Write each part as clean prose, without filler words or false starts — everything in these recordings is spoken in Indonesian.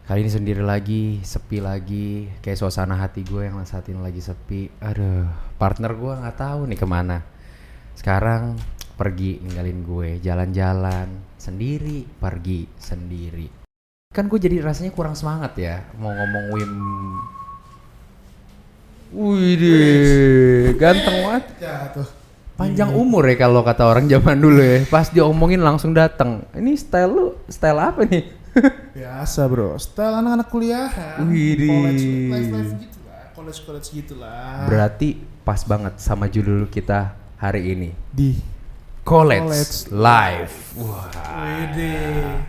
Kali ini sendiri lagi, sepi lagi, kayak suasana hati gue yang saat ini lagi sepi. Aduh, partner gue nggak tahu nih kemana. Sekarang pergi ninggalin gue, jalan-jalan sendiri, pergi sendiri. Kan gue jadi rasanya kurang semangat ya, mau ngomong Wim. Wih deh, ganteng banget. Ya tuh. Panjang umur ya kalau kata orang zaman dulu ya. Pas diomongin langsung datang. Ini style lu, style apa nih? Biasa bro, style anak-anak kuliahan. Widih. College gitu lah, college gitu lah. Berarti pas banget sama judul kita hari ini. Di College Life. Wah. Widih.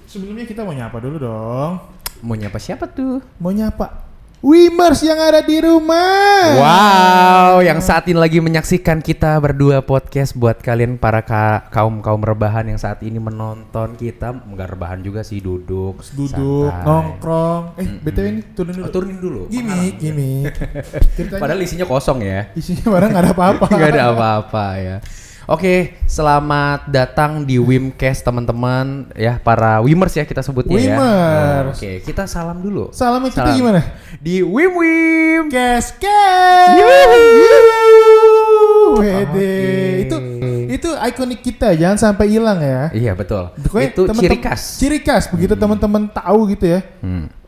Sebelumnya kita mau nyapa dulu dong. Mau nyapa siapa tuh? Mau nyapa Wimers yang ada di rumah. Wow, yang saat ini lagi menyaksikan kita berdua podcast buat kalian para kaum rebahan yang saat ini menonton kita. Enggak rebahan juga sih, duduk santai. nongkrong. BTW ini turunin dulu. Turunin dulu. Gimik. Padahal isinya kosong ya. Isinya barang nggak ada apa-apa. Nggak ada apa-apa ya. Oke, selamat datang di Wimcast teman-teman ya, para Wimers ya kita sebutnya ya. Wimers. Oke, kita salam dulu. Salamnya kita gimana? Di Wim. Kes. Wede. Itu ikonik kita, jangan sampai hilang ya. Iya betul. Pokoknya Itu ciri khas. Ciri khas begitu teman-teman tahu gitu ya.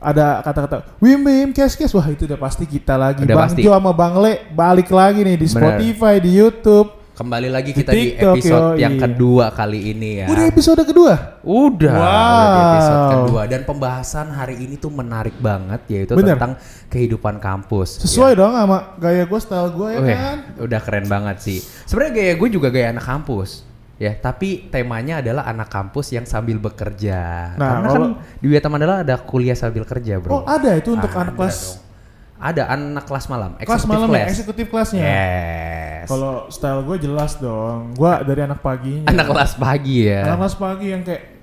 Ada kata-kata Wim kes. Wah, itu udah pasti kita lagi. Udah Bang pasti. Jo sama Bang Le balik lagi nih di Spotify, di YouTube. Kembali lagi kita di di episode yang kedua kali ini ya. Udah episode kedua? Udah di episode Wow. kedua. Dan pembahasan hari ini tuh menarik banget, yaitu Bener. tentang kehidupan kampus. Sesuai dong sama gaya gue, style gue ya kan. Udah keren banget sih. Sebenarnya gaya gue juga gaya anak kampus. Ya, tapi temanya adalah anak kampus yang sambil bekerja. Nah, Karena kan di Wiyata Mandala ada kuliah sambil kerja, bro. Oh, ada itu untuk anak kelas dong. Ada anak kelas malam, kelas malam ya, eksekutif kelasnya. Yes. Kalau style gue jelas dong. Gue dari anak paginya. Anak kelas pagi ya. Anak kelas pagi yang kayak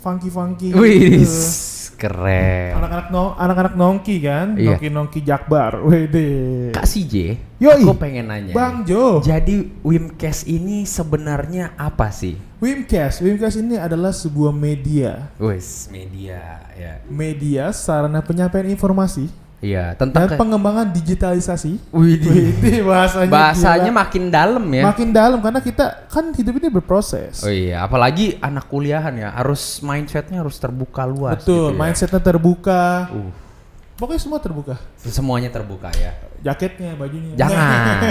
funky Wih, gitu. keren. Anak-anak nongki kan, Iya. nongki Jakbar. Wede. Kak CJ, Yoi. aku pengen nanya. Bang Jo. Jadi Wimcast ini sebenarnya apa sih? Wimcast ini adalah sebuah media. Wes, media ya. Media sarana penyampaian informasi Iya, tentang dan pengembangan digitalisasi. Widih. Bahasanya makin dalam ya. makin dalam karena kita kan hidup ini berproses. Oh iya, apalagi anak kuliahan ya, harus mindsetnya harus terbuka luas. Betul, gitu ya. mindsetnya terbuka. Pokoknya semua terbuka. Semuanya terbuka ya. Jaketnya, bajunya. Jangan.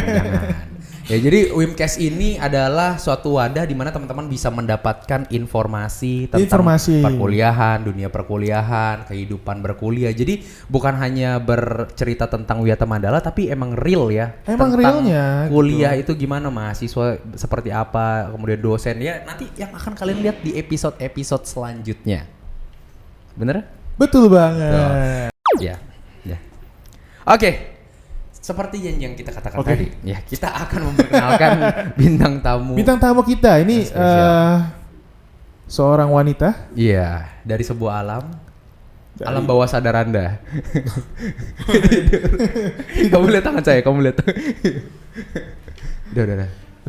Ya, jadi Wimcast ini adalah suatu wadah di mana teman-teman bisa mendapatkan informasi tentang perkuliahan, dunia perkuliahan, kehidupan berkuliah. Jadi bukan hanya bercerita tentang Wiyata Mandala, tapi emang real ya. Emang tentang realnya. kuliah gitu. itu gimana, mahasiswa seperti apa, kemudian dosen ya. Nanti yang akan kalian lihat di episode-episode selanjutnya. Bener? Betul banget. Ya. Oke. Seperti yang kita katakan tadi, ya kita akan memperkenalkan bintang tamu. Bintang tamu kita ini seorang wanita. Iya, dari sebuah alam bawah sadar Anda. Kamu lihat tangan saya, kamu lihat.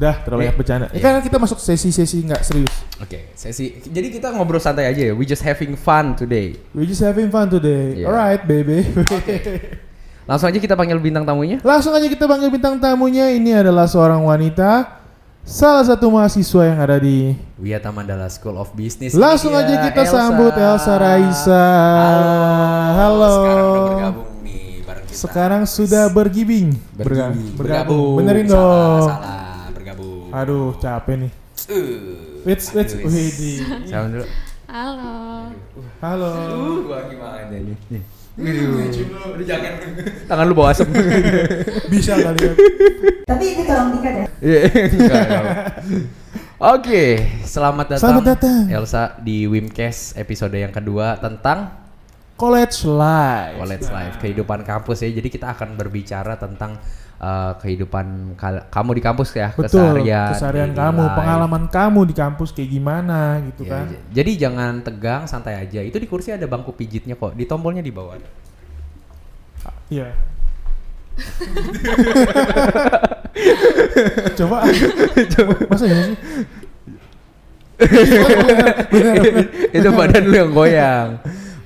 Udah, terlalu banyak bercanda. Kan kita masuk sesi-sesi nggak serius. Oke, sesi. Jadi kita ngobrol santai aja ya. We just having fun today. Yeah. Alright, baby. Langsung aja kita panggil bintang tamunya. Ini adalah seorang wanita, salah satu mahasiswa yang ada di Wiyata Mandala School of Business. Langsung aja kita sambut Elsa Raisa. Halo. Sekarang udah bergabung nih bareng kita. Sekarang sudah bergabung. Benerin Salah, dong. Salah, bergabung. Aduh, capek nih. Wait. Salam dulu. Halo. Gua gimana nih? Udah jangan. Tangan lu bawa asap. Bisa kali ya. Tapi itu tolong dikat ya. Oke, selamat datang. Elsa di Wimcast episode yang kedua tentang College Life. Kehidupan kampus ya. Jadi kita akan berbicara tentang kehidupan kamu di kampus ya. Betul, keseharian kamu, pengalaman kamu di kampus kayak gimana gitu ya, kan. Jadi jangan tegang, santai aja. Itu di kursi ada bangku pijitnya kok. Di tombolnya di bawah. Iya. Coba. Masa ya sih? Itu badan lu yang goyang.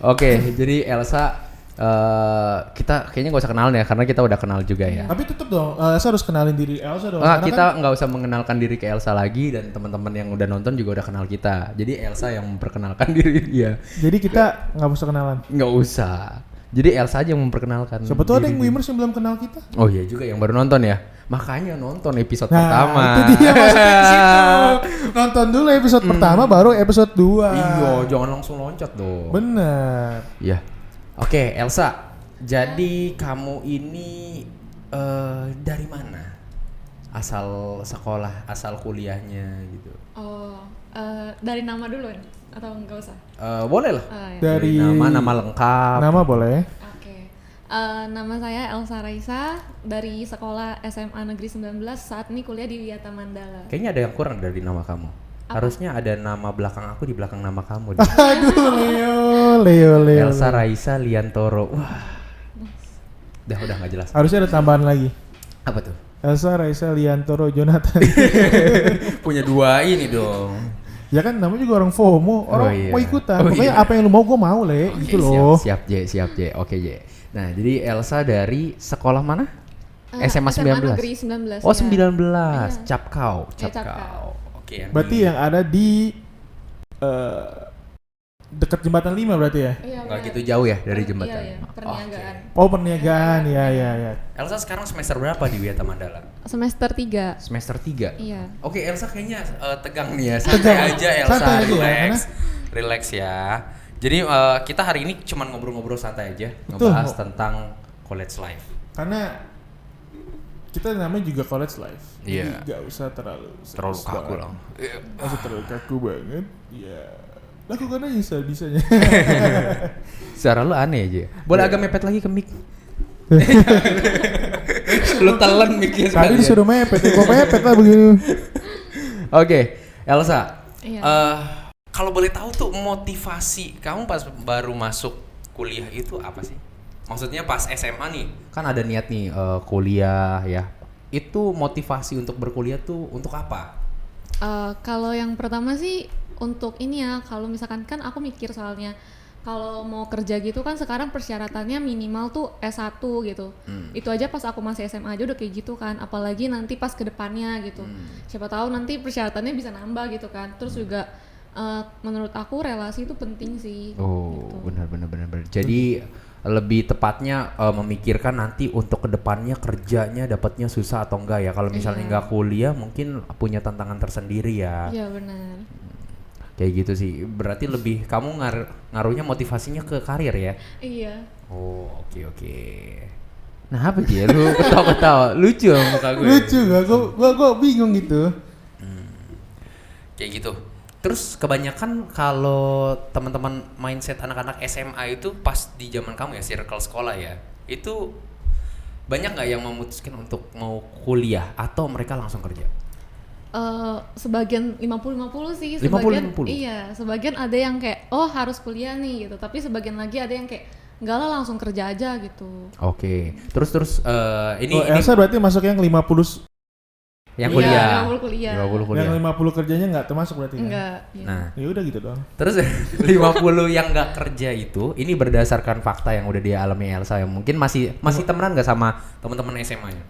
Oke, jadi Elsa kita kayaknya gak usah kenalan ya karena kita udah kenal juga ya. Tapi tetep dong, Elsa harus kenalin diri Elsa dong. Nah, Karena kita kan nggak usah mengenalkan diri ke Elsa lagi dan teman-teman yang udah nonton juga udah kenal kita. Jadi Elsa yang memperkenalkan diri dia. jadi kita nggak usah kenalan. Nggak usah. Jadi Elsa aja yang memperkenalkan. Siapa tuh ada yang diri dia. Wimers yang belum kenal kita? Oh iya juga yang baru nonton ya. Makanya nonton episode Nah, pertama. itu dia masuknya ke situ. Nonton dulu episode pertama, baru episode 2. Iya, jangan langsung loncat dong. Bener. Iya. Oke, Elsa. Jadi kamu ini dari mana? Asal sekolah, asal kuliahnya gitu. Oh, dari nama dulu atau enggak usah? Boleh lah. Ya. Dari nama lengkap. Nama boleh. Oke. Nama saya Elsa Raisa dari sekolah SMA Negeri 19, saat ini kuliah di Wiyata Mandala. Kayaknya ada yang kurang dari nama kamu. Apa? Harusnya ada nama belakang aku di belakang nama kamu. deh. Aduh, Leo. Elsa Raisa Liantoro. Wah. Udah nggak jelas. Harusnya ada tambahan lagi. Apa tuh? Elsa Raisa Liantoro Jonathan. Punya dua ini dong. Ya kan namanya juga orang FOMO, orang iya. mau ikutan. Oh, Pokoknya iya. apa yang lu mau gue mau, Le. Oke, Gitu loh. Siap J. Oke J. Nah, jadi Elsa dari sekolah mana? SMA Negeri 19. 19. Oh, ya. 19. Iya. Capkau. Capkau. Oke. Berarti yang ada di dekat jembatan 5 berarti ya? Iya, Nggak benar. gitu jauh ya dari jembatan. Iya, perniagaan. Oh, perniagaan. Ya. Elsa sekarang semester berapa di Wiyata Mandala? Semester 3. Semester 3. Iya. Oke, Elsa kayaknya tegang nih ya. Santai aja Elsa, Santai aja ya, relax. karena- Relax ya. Jadi kita hari ini cuma ngobrol-ngobrol santai aja, Betul. ngebahas tentang college life. Karena kita namanya juga college life. Iya. Jadi gak usah terlalu serius Kaku banget. lah. Gak usah terlalu kaku banget. Ya. Lakukan aja bisanya. Suara lu aneh aja. Boleh Iya. agak mepet lagi ke mic. Lu telan mic-nya Tadi sekalian. disuruh mepet, ya gue mepet lah begini. Oke, Elsa. Iya. Kalau boleh tahu tuh motivasi kamu pas baru masuk kuliah itu apa sih? Maksudnya pas SMA nih, kan ada niat nih kuliah ya. Itu motivasi untuk berkuliah tuh untuk apa? Kalau yang pertama sih untuk ini ya, kalau misalkan kan aku mikir soalnya kalau mau kerja gitu kan sekarang persyaratannya minimal tuh S1 gitu. Itu aja pas aku masih SMA aja udah kayak gitu kan, apalagi nanti pas ke depannya gitu. Siapa tahu nanti persyaratannya bisa nambah gitu kan. Terus juga menurut aku relasi itu penting sih. Oh, gitu. benar. Jadi lebih tepatnya memikirkan nanti untuk kedepannya kerjanya dapatnya susah atau enggak ya. Kalau misalnya Iya. enggak kuliah mungkin punya tantangan tersendiri ya. Iya benar. Kayak gitu sih. Berarti lebih kamu ngaruhnya motivasinya ke karir ya. Iya. Oh, oke. Nah, apa sih? Lu ketawa-ketawa. Lucu muka gue. Lucu gak? Gue bingung gitu. Kayak gitu. Terus kebanyakan kalau teman-teman mindset anak-anak SMA itu pas di zaman kamu ya, circle sekolah ya. Itu banyak nggak yang memutuskan untuk mau kuliah atau mereka langsung kerja? Sebagian 50-50 sih, 50-50? sebagian iya, sebagian ada yang kayak oh harus kuliah nih gitu, tapi sebagian lagi ada yang kayak enggak lah langsung kerja aja gitu. Oke. Terus ini Elsa berarti masuk yang 50 yang Iya, kuliah. 50 kuliah. 50 kuliah. yang 50 kerjanya nggak termasuk berarti kan? Enggak. Iya. Nah, Ya udah gitu doang. terus 50 yang nggak kerja itu, ini berdasarkan fakta yang udah dialami Elsa yang mungkin masih temenan nggak sama teman-teman SMA-nya?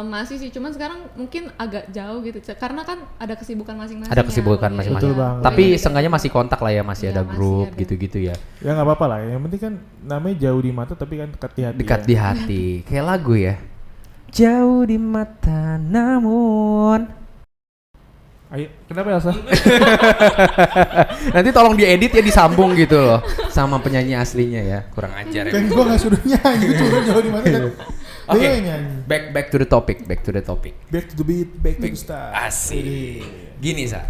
Masih sih, cuman sekarang mungkin agak jauh gitu, karena kan ada kesibukan masing-masing. Ada kesibukan ya. masing-masing. Betul banget. Tapi Iya. seenggaknya masih kontak lah ya, masih Iya, ada grup masih ada. gitu-gitu ya. Ya nggak apa-apa lah. Yang penting kan namanya jauh di mata tapi kan dekat di hati. Dekat ya. di hati. Kayak lagu ya. Jauh di mata namun. Ayo, kenapa Elsa? Nanti tolong diedit ya, disambung gitu loh sama penyanyi aslinya ya. Kurang ajar ya. Kan gue nggak suruh nyanyi, gue suruh jauh di mata kan. Oke. Dia yang nyanyi. Back to the topic. Back to the beat, back to the start. Asik. Gini Sa,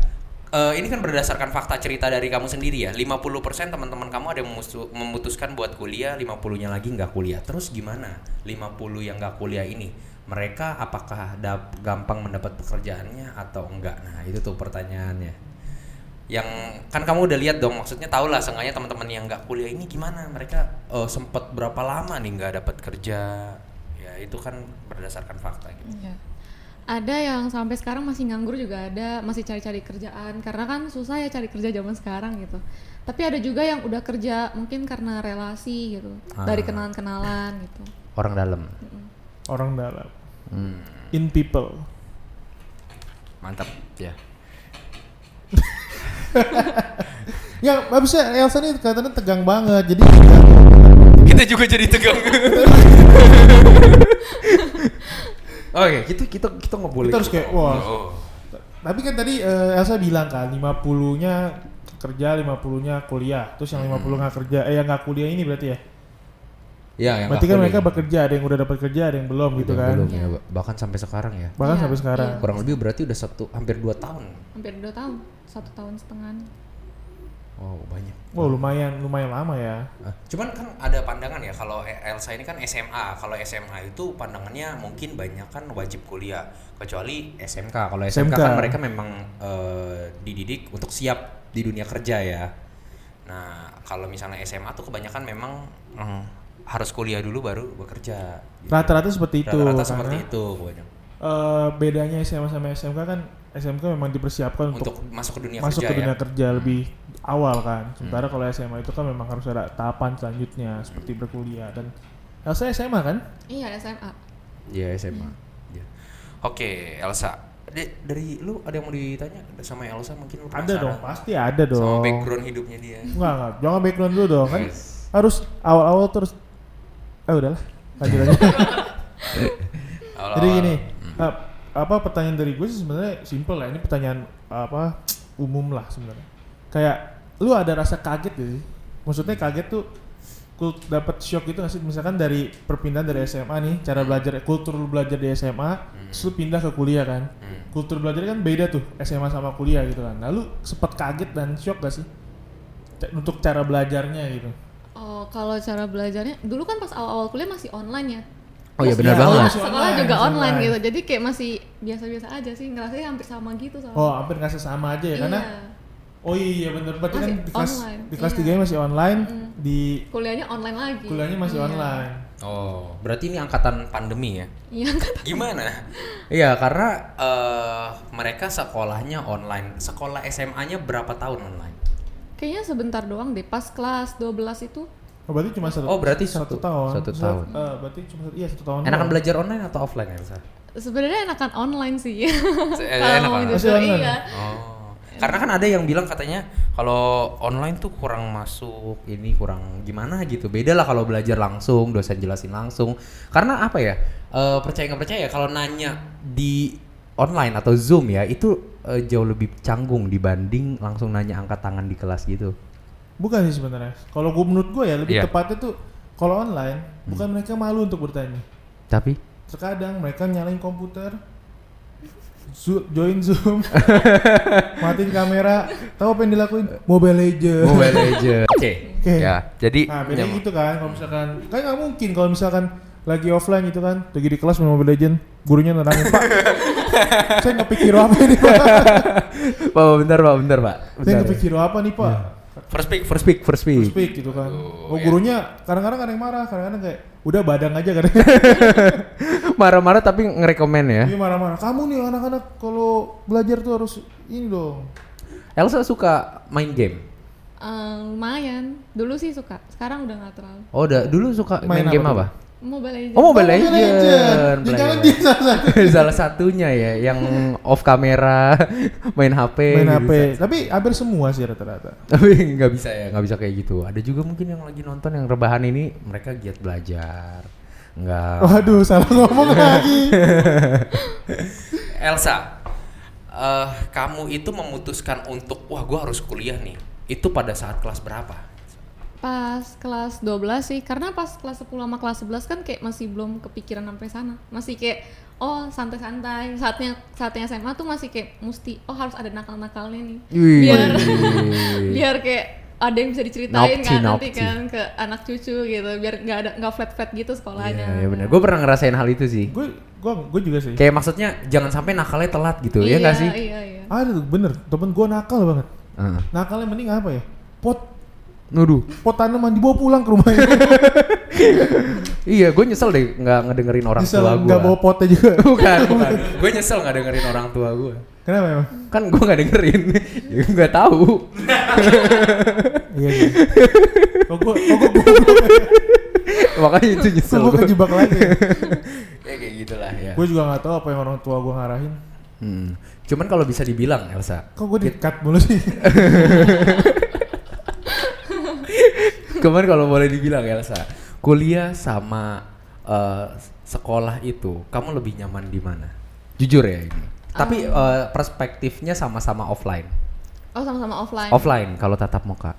ini kan berdasarkan fakta cerita dari kamu sendiri ya. 50% teman-teman kamu ada yang memutuskan buat kuliah, 50-nya lagi nggak kuliah. Terus gimana 50 yang nggak kuliah ini? Mereka apakah gampang mendapat pekerjaannya atau enggak? Nah itu tuh pertanyaannya. Yang kan kamu udah lihat dong, maksudnya tau lah seenggaknya teman-teman yang nggak kuliah ini gimana? Mereka sempat berapa lama nih nggak dapat kerja? Ya itu kan berdasarkan fakta gitu. Iya. Ada yang sampai sekarang masih nganggur juga ada, masih cari-cari kerjaan karena kan susah ya cari kerja zaman sekarang gitu. Tapi ada juga yang udah kerja mungkin karena relasi gitu, dari kenalan-kenalan gitu. Orang dalam. Orang dalam. In people. Mantap ya. Ya, habisnya Elsa nih katanya tegang banget. Jadi Kita juga jadi tegang. Oke, kita nggak boleh. kita harus kayak wah. Oh. Tapi kan tadi Elsa bilang kan 50-nya kerja, 50-nya kuliah. Terus yang 50 nggak kerja, yang nggak kuliah ini berarti ya? Ya, yang Berarti kan nggak mereka kuliah. bekerja, ada yang udah dapat kerja, ada yang belum gitu kan. Belum ya, bahkan sampai sekarang ya. Bahkan Iya, sampai sekarang. iya. Kurang lebih berarti udah hampir 2 tahun. Hampir 2 tahun, 1 tahun setengah. Wow, banyak. Wow, lumayan lama ya. Cuman kan ada pandangan ya, kalau Elsa ini kan SMA. Kalau SMA itu pandangannya mungkin banyak kan wajib kuliah, kecuali SMK. Kalau SMK kan mereka memang dididik untuk siap di dunia kerja ya. Nah, kalau misalnya SMA tuh kebanyakan memang harus kuliah dulu baru bekerja. Gitu. Rata-rata seperti itu. Rata-rata karena, seperti itu kebanyakan. bedanya SMA sama SMK kan SMK memang dipersiapkan untuk masuk ke dunia masuk kerja ke dunia ya. kerja lebih awal kan. Sementara kalau SMA itu kan memang harus ada tahapan selanjutnya seperti berkuliah. Dan Elsa SMA kan? Iya, SMA. Iya, SMA. Ya. Oke, Elsa. Dari lu ada yang mau ditanya sama Elsa mungkin lu Ada penasaran? dong, pasti ada dong. Sama background hidupnya dia. Enggak, jangan background dulu dong kan. Yes. Harus awal-awal terus. Udahlah, lanjut aja. Jadi gini, apa pertanyaan dari gue sih sebenarnya simple lah. Ini pertanyaan apa umum lah sebenarnya. Kayak lu ada rasa kaget gitu sih? Maksudnya kaget tuh dapat shock gitu nggak sih? Misalkan dari perpindahan dari SMA nih, cara belajar, kultur lu belajar di SMA, terus lu pindah ke kuliah kan? Kultur belajar kan beda tuh SMA sama kuliah gitu kan. Nah lu sempet kaget dan shock gak sih? Untuk cara belajarnya gitu. Oh, kalau cara belajarnya dulu kan pas awal-awal kuliah masih online ya. Oh iya benar Iya, banget. masih Sekolah online, juga masih online online. gitu. Jadi kayak masih biasa-biasa aja sih, ngerasanya hampir sama gitu sama. Oh hampir nggak sama aja ya? Karena Iya. oh iya bener, berarti kan Masih di kelas online, di kelas iya. 3 masih online, di Kuliahnya online lagi. kuliahnya masih Iya. online. Oh, berarti ini angkatan pandemi ya? Iya, kata. Gimana? Iya, karena mereka sekolahnya online. Sekolah SMA-nya berapa tahun online? Kayaknya sebentar doang deh, pas kelas 12 itu. Oh berarti cuma satu. Oh, berarti satu satu- tahun. satu tahun. Berarti cuma iya 1 tahun. Enakan doang. belajar online atau offline Elsa? Sebenarnya enakan online sih. Enakan Kalau mau online. Masih jujur online? iya. Oh. Karena kan ada yang bilang katanya kalau online tuh kurang masuk, ini kurang gimana gitu. Beda lah kalau belajar langsung, dosen jelasin langsung. Karena apa ya? Percaya nggak percaya kalau nanya di online atau Zoom ya itu jauh lebih canggung dibanding langsung nanya angkat tangan di kelas gitu. Bukan sih sebenarnya. Kalau gue menurut gue ya lebih Iya. tepatnya tuh kalau online bukan mereka malu untuk bertanya. Tapi Terkadang mereka nyalain komputer, join Zoom, matiin kamera, tahu apa yang dilakuin? Mobile Legends. Mobile Legends. Oke. Oke. Ya, jadi Nah beda gitu kan, kalau misalkan, kan nggak mungkin kalau misalkan lagi offline gitu kan, lagi di kelas main Mobile Legends, gurunya nerangin, Pak, saya nggak pikir apa ini Pak, Pak, bentar Pak. saya Bentar. nggak pikir apa nih Pak, First speak. First speak gitu kan. Oh iya. gurunya kadang-kadang ada yang marah, kadang-kadang kayak udah badang aja kadang. Marah-marah tapi ngerekomen ya. Dia marah-marah, kamu nih anak-anak kalau belajar tuh harus ini dong. Elsa suka main game. Lumayan. Dulu sih suka, sekarang udah nggak terlalu. Oh, dulu suka main Main game apa apa? Mobile Legends. Oh, Mobile Legends. Legends. Ya, jangan dia salah. Salah satunya ya, yang off kamera, main HP. Main gitu. HP, tapi hampir semua sih rata-rata. Tapi nggak bisa ya, nggak bisa kayak gitu. Ada juga mungkin yang lagi nonton yang rebahan ini, mereka giat belajar. Nggak. Waduh, salah ngomong lagi. Elsa, kamu itu memutuskan untuk, wah gue harus kuliah nih. Itu pada saat kelas berapa? Pas kelas 12 sih, karena pas kelas 10 sama kelas 11 kan kayak masih belum kepikiran sampai sana. Masih kayak oh santai-santai. Saatnya SMA tuh masih kayak mesti harus ada nakal-nakalnya nih. Wih. Biar kayak ada yang bisa diceritain Naughty, kan nanti naughty. kan ke anak cucu gitu. Biar nggak flat-flat gitu sekolahnya. Iya benar. Gue pernah ngerasain hal itu sih. Gue juga sih. Kayak maksudnya jangan sampai nakalnya telat gitu, ya nggak sih? Iya. Ada tuh bener, temen gue nakal banget. Heeh. Nakalnya mending apa ya? Nuduh. Pot tanaman dibawa pulang ke rumahnya. Iya, gue nyesel deh nggak ngedengerin orang Misal tua gue. nggak bawa potnya juga. bukan. Gue nyesel nggak dengerin orang tua gue. Kenapa emang? Kan gue nggak dengerin, ya nggak tahu. Iya. Kok gue Makanya itu nyesel gue. kejebak lagi. Ya kayak gitulah ya. Gue juga nggak tahu apa yang orang tua gue ngarahin. Cuman kalau bisa dibilang Elsa, Kok gue di-cut mulu sih? cuman kalau boleh dibilang Elsa, kuliah sama sekolah itu, kamu lebih nyaman di mana? Jujur ya ini. Tapi perspektifnya sama-sama offline. Oh sama-sama offline. Offline kalau tatap muka.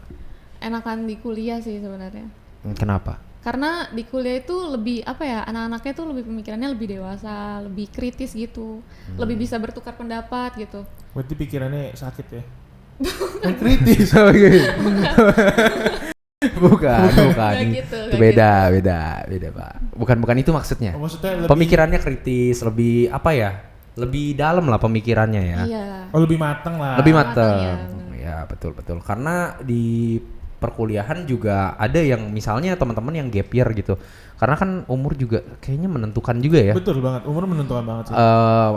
Enakan di kuliah sih sebenarnya. Kenapa? Karena di kuliah itu lebih apa ya, anak-anaknya tuh lebih pemikirannya lebih dewasa, lebih kritis gitu, lebih bisa bertukar pendapat gitu. Berarti pikirannya sakit ya? Yang kritis. bukan. Nggak gitu, Itu nggak beda Pak. Bukan itu maksudnya. Oh, maksudnya lebih, Pemikirannya kritis, lebih apa ya? Lebih dalam lah pemikirannya ya. Iya. lebih matang lah. Lebih Matang, mateng. Ya, betul. Karena di perkuliahan juga ada yang misalnya teman-teman yang gap year gitu. Karena kan umur juga kayaknya menentukan juga ya. Betul banget, umur menentukan banget sih.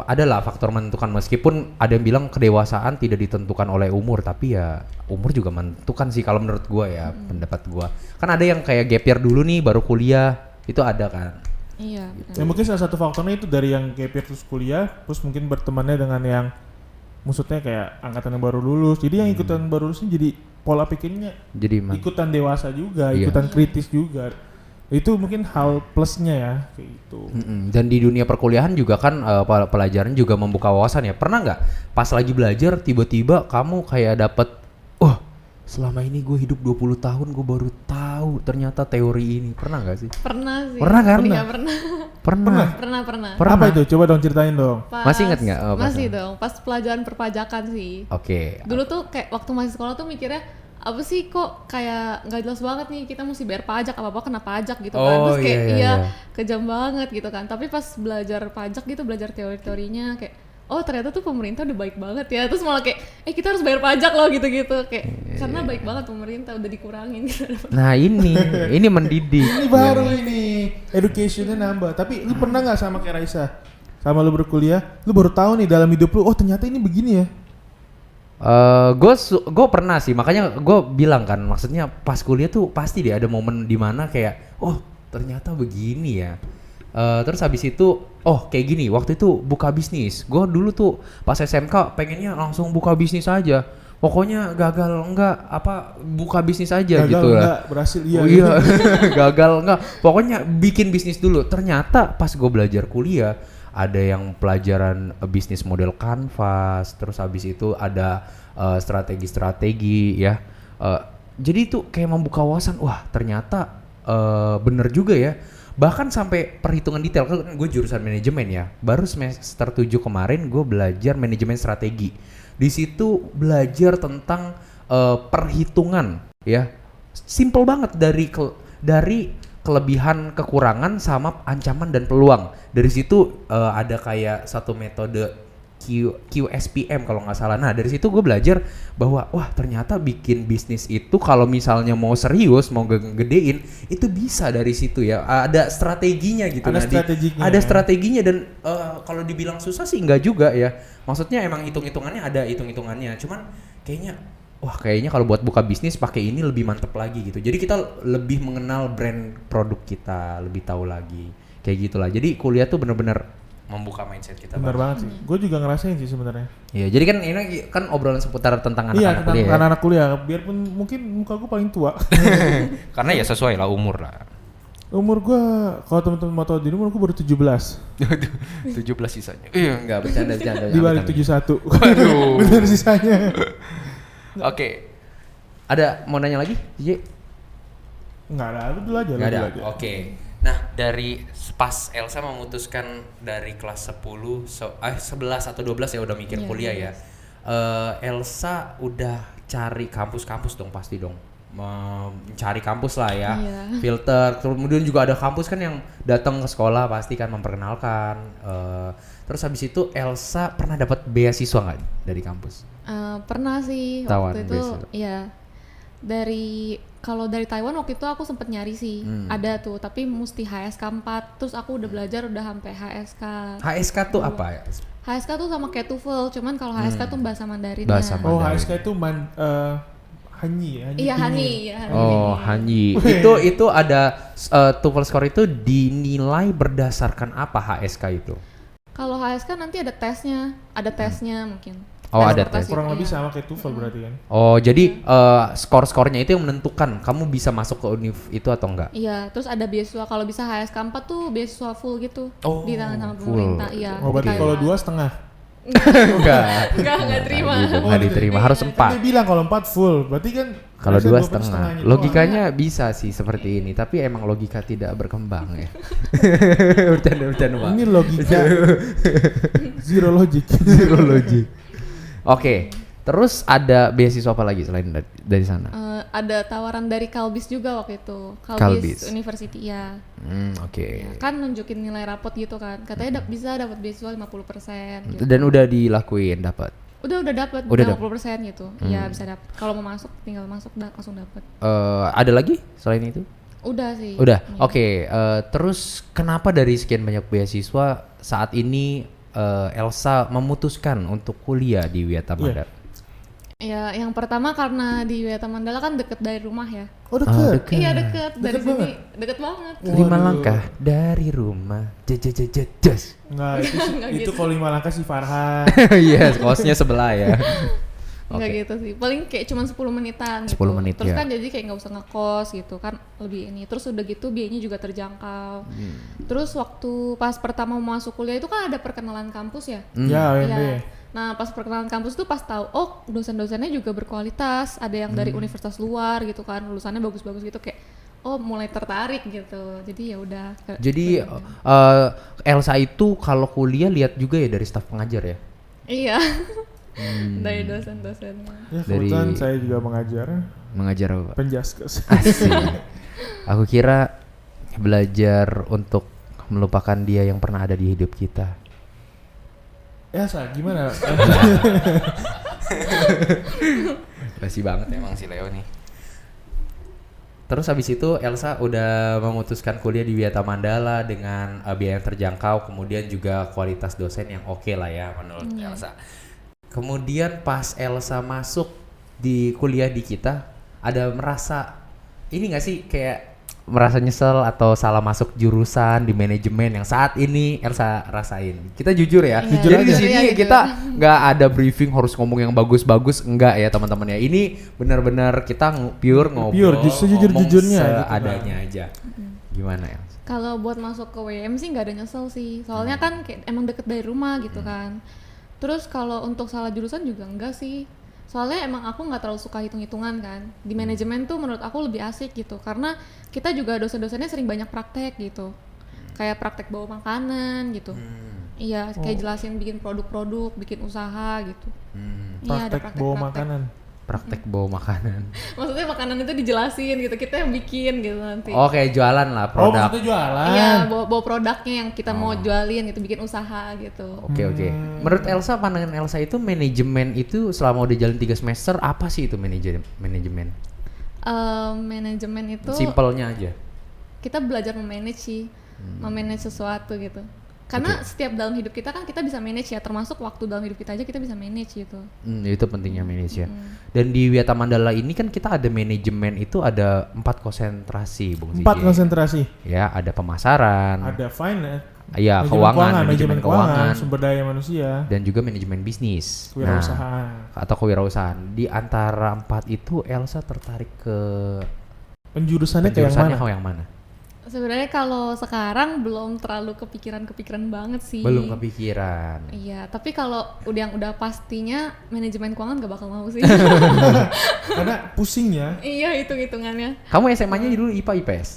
Ada lah faktor menentukan, meskipun ada yang bilang kedewasaan tidak ditentukan oleh umur, tapi ya umur juga menentukan sih kalau menurut gua ya, pendapat gua. Kan ada yang kayak gap year dulu nih baru kuliah, itu ada kan. Iya. benar. Ya mungkin salah satu faktornya itu dari yang gap year terus kuliah, terus mungkin bertemannya dengan yang maksudnya kayak angkatan yang baru lulus. Jadi yang ikutan baru lulus ini jadi pola pikirnya Jadi ikutan dewasa juga, Iya. ikutan kritis juga. Itu mungkin hal plusnya ya kayak gitu. Dan di dunia perkuliahan juga kan pelajaran juga membuka wawasan ya. Pernah nggak pas lagi belajar tiba-tiba kamu kayak dapet, oh selama ini gue hidup 20 tahun gue baru tahu ternyata teori ini. Pernah nggak sih? Pernah sih. Pernah kan? Iya pernah. Pernah. pernah. Apa itu? Coba dong ceritain dong. Masih inget nggak? Masih dong. Pas pelajaran perpajakan sih. Oke. Dulu tuh kayak waktu masih sekolah tuh mikirnya apa sih kok kayak nggak jelas banget nih, kita mesti bayar pajak apa kena pajak gitu kan. Oh, Terus kayak iya, iya. kejam banget gitu kan. Tapi pas belajar pajak gitu, belajar teori-teorinya kayak oh ternyata tuh pemerintah udah baik banget ya. Terus malah kayak kita harus bayar pajak loh gitu-gitu kayak karena baik banget pemerintah udah dikurangin gitu. Nah ini mendidik. Ini baru ini educationnya nambah. Tapi lu pernah nggak sama kayak Raisa? Sama lu berkuliah, lu baru tahu nih dalam hidup lu, oh ternyata ini begini ya. Gue pernah sih, makanya gue bilang kan, maksudnya pas kuliah tuh pasti deh ada momen dimana kayak oh ternyata begini ya. Terus habis itu oh kayak gini, waktu itu buka bisnis. Gue dulu tuh pas SMK pengennya langsung buka bisnis aja. Pokoknya gagal enggak apa buka bisnis aja Gagal gitu enggak, lah. berhasil iya. Oh, iya. Gagal enggak. Pokoknya bikin bisnis dulu. Ternyata pas gue belajar kuliah ada yang pelajaran bisnis model Canvas, terus habis itu ada strategi-strategi ya. Jadi itu kayak membuka wawasan. Wah, ternyata bener juga ya. Bahkan sampai perhitungan detail, kan gue jurusan manajemen ya. Baru semester 7 kemarin gue belajar manajemen strategi. Di situ belajar tentang perhitungan ya. Simple banget dari kelebihan, kekurangan sama ancaman dan peluang. Dari situ ada kayak satu metode QSPM kalau nggak salah. Nah dari situ gue belajar bahwa wah ternyata bikin bisnis itu kalau misalnya mau serius, mau gedein itu bisa dari situ ya. Ada strateginya gitu. Ada strateginya. Ada strateginya dan kalau dibilang susah sih nggak juga ya. Maksudnya emang hitung-hitungannya ada hitung-hitungannya. Cuman kayaknya kalau buat buka bisnis pakai ini lebih mantep lagi gitu. Jadi kita lebih mengenal brand produk kita, lebih tahu lagi. Kayak gitulah. Jadi kuliah tuh bener-bener membuka mindset kita. Bener banget sih. Gue juga ngerasain sih sebenarnya. Iya, jadi kan ini kan obrolan seputar tentang anak-anak Iya, tentang kuliah. anak-anak kuliah. Biarpun mungkin muka gue paling tua. Karena ya sesuai lah umur lah. Umur gue, kalau teman-teman mau tahu, di umur gue baru 17. 17 sisanya. Iya, enggak bercanda. Di balik 71. Waduh. Bener sisanya. Oke. Ada mau nanya lagi, J? Enggak ada, lu dulu aja. Nggak ada. Oke. Nah, dari pas Elsa memutuskan dari kelas 10, 11 atau 12 ya udah mikir Iya, kuliah ya. Elsa udah cari kampus-kampus dong pasti dong. Mencari kampus lah ya. Iya. Filter, kemudian juga ada kampus kan yang datang ke sekolah pasti kan memperkenalkan. Terus habis itu Elsa pernah dapat beasiswa nggak dari kampus? Pernah sih Tawaran waktu itu beasiswa. ya Kalau dari Taiwan waktu itu aku sempet nyari sih, ada tuh, tapi mesti HSK 4. Terus aku udah belajar udah sampai HSK. HSK tuh apa ya? HSK tuh sama kayak TOEFL, cuman kalau HSK tuh bahasa Mandarinnya. Bahasa Oh, Mandarin. HSK itu Hanyi ya? Iya, Hani. Ya, Oh, Hanyi. Itu ada TOEFL score itu dinilai berdasarkan apa HSK itu? Kalau HSK nanti ada tesnya mungkin. Oh, ada Transportasi, tes. Kurang lebih iya. sama kayak TOEFL berarti kan? Oh, jadi skor-skornya itu yang menentukan kamu bisa masuk ke univ itu atau enggak? Iya, terus ada beasiswa, kalau bisa HSK 4 tuh beasiswa full gitu. Oh, Di tangan sama full. pemerintah, iya. Oh, berarti di kalau Taiwan. 2,5? Enggak terima. Nggak diterima, harus Kan 4. dia bilang kalau 4 full, berarti kan Kalau harusnya 2,5. 2,5-nya Logikanya bisa sih seperti ini, tapi emang logika tidak berkembang ya. Bercanda doang. Bang. Ini logika zero logic. Zero logic. Oke, terus ada beasiswa apa lagi selain dari sana? Ada tawaran dari Kalbis juga waktu itu. Kalbis. University ya. Oke. Kan nunjukin nilai rapot gitu kan. Katanya bisa dapat beasiswa 50% gitu. Dan udah dilakuin dapat. Udah dapat Udah 50% gitu. Iya, bisa dapat. Kalau mau masuk tinggal masuk langsung dapat. Ada lagi selain itu? Udah sih. Udah. Iya. Oke. Terus kenapa dari sekian banyak beasiswa saat ini Elsa memutuskan untuk kuliah di Wiatamada? Ya, yang pertama karena di Wiata Mandala kan deket dari rumah ya. Oh, deket. Deket. Iya deket dari Deket sini, banget. deket banget. 5 langkah dari rumah. Jas. Enggak, Nggak itu gitu. kalau 5 langkah si Farhan. Iya, kosnya sebelah ya. Nggak Oke. gitu sih, paling kayak cuma 10 menitan 10 gitu. menit, Terus ya. kan jadi kayak nggak usah ngekos gitu kan, lebih ini. Terus udah gitu biayanya juga terjangkau. Terus waktu pas pertama mau masuk kuliah itu kan ada perkenalan kampus ya. Ya, OMB. Iya. Nah pas perkenalan kampus tuh pas tahu, oh dosen-dosennya juga berkualitas, ada yang dari universitas luar gitu kan, lulusannya bagus-bagus gitu, kayak oh mulai tertarik gitu. Jadi ya udah. Jadi Elsa itu kalau kuliah lihat juga ya dari staf pengajar ya. Iya. Dari dosen-dosennya. Ya, Dari- kebetulan saya juga mengajar Mengajar apa, Pak? penjaskes. Asik. Aku kira belajar untuk melupakan dia yang pernah ada di hidup kita. Ya, Sa, gimana? Basi banget emang si Leo nih. Terus habis itu Elsa udah memutuskan kuliah di Wiata Mandala dengan biaya yang terjangkau, kemudian juga kualitas dosen yang oke lah ya menurut Elsa. Kemudian pas Elsa masuk di kuliah di kita, ada merasa ini nggak sih kayak merasa nyesel atau salah masuk jurusan di manajemen yang saat ini Elsa rasain? Kita jujur ya. Iya, Jadi di jujur sini ya gitu. kita nggak ada briefing harus ngomong yang bagus-bagus, enggak ya teman-teman ya. Ini benar-benar kita pure ngobrol, Pure, sejujur-jujurnya ngomong gitu kan. seadanya aja. Gimana ya? Kalau buat masuk ke WM sih nggak ada nyesel sih, soalnya kan kayak emang deket dari rumah gitu kan. Terus kalau untuk salah jurusan juga enggak sih, soalnya emang aku nggak terlalu suka hitung-hitungan kan. Di manajemen tuh menurut aku lebih asik gitu, karena kita juga dosen-dosennya sering banyak praktek gitu, kayak praktek bawa makanan gitu. Iya, kayak jelasin bikin produk-produk, bikin usaha gitu. Iya, ada Praktek bawa makanan. Praktek bawa makanan. Maksudnya makanan itu dijelasin gitu, kita yang bikin gitu nanti. Oh kayak jualan lah Oh, produk. maksudnya jualan. Iya, bawa produknya yang kita mau jualin gitu, bikin usaha gitu. Oke. Menurut Elsa, pandangan Elsa itu manajemen itu selama udah jalan 3 semester apa sih itu manajemen? Manajemen itu Simpelnya aja. kita belajar memanage sih, memanage sesuatu gitu. Karena setiap dalam hidup kita kan kita bisa manage ya, termasuk waktu dalam hidup kita aja kita bisa manage gitu. Itu pentingnya manage ya. Dan di Wiata Mandala ini kan kita ada manajemen itu ada 4 konsentrasi, Bung 4 Ziji. konsentrasi. Ya, ada pemasaran, Ada finance, ya manajemen keuangan, sumber daya manusia, dan juga manajemen bisnis. kewirausahaan. Atau kewirausahaan. Di antara 4 itu Elsa tertarik ke Penjurusannya kayak yang penjurusannya mana? yang mana? Sebenarnya kalau sekarang belum terlalu kepikiran banget sih. Belum kepikiran. Iya, tapi kalau yang udah pastinya manajemen keuangan gak bakal mau sih. Karena pusingnya. Iya, hitung-hitungannya. Kamu SMA-nya dulu IPA IPS?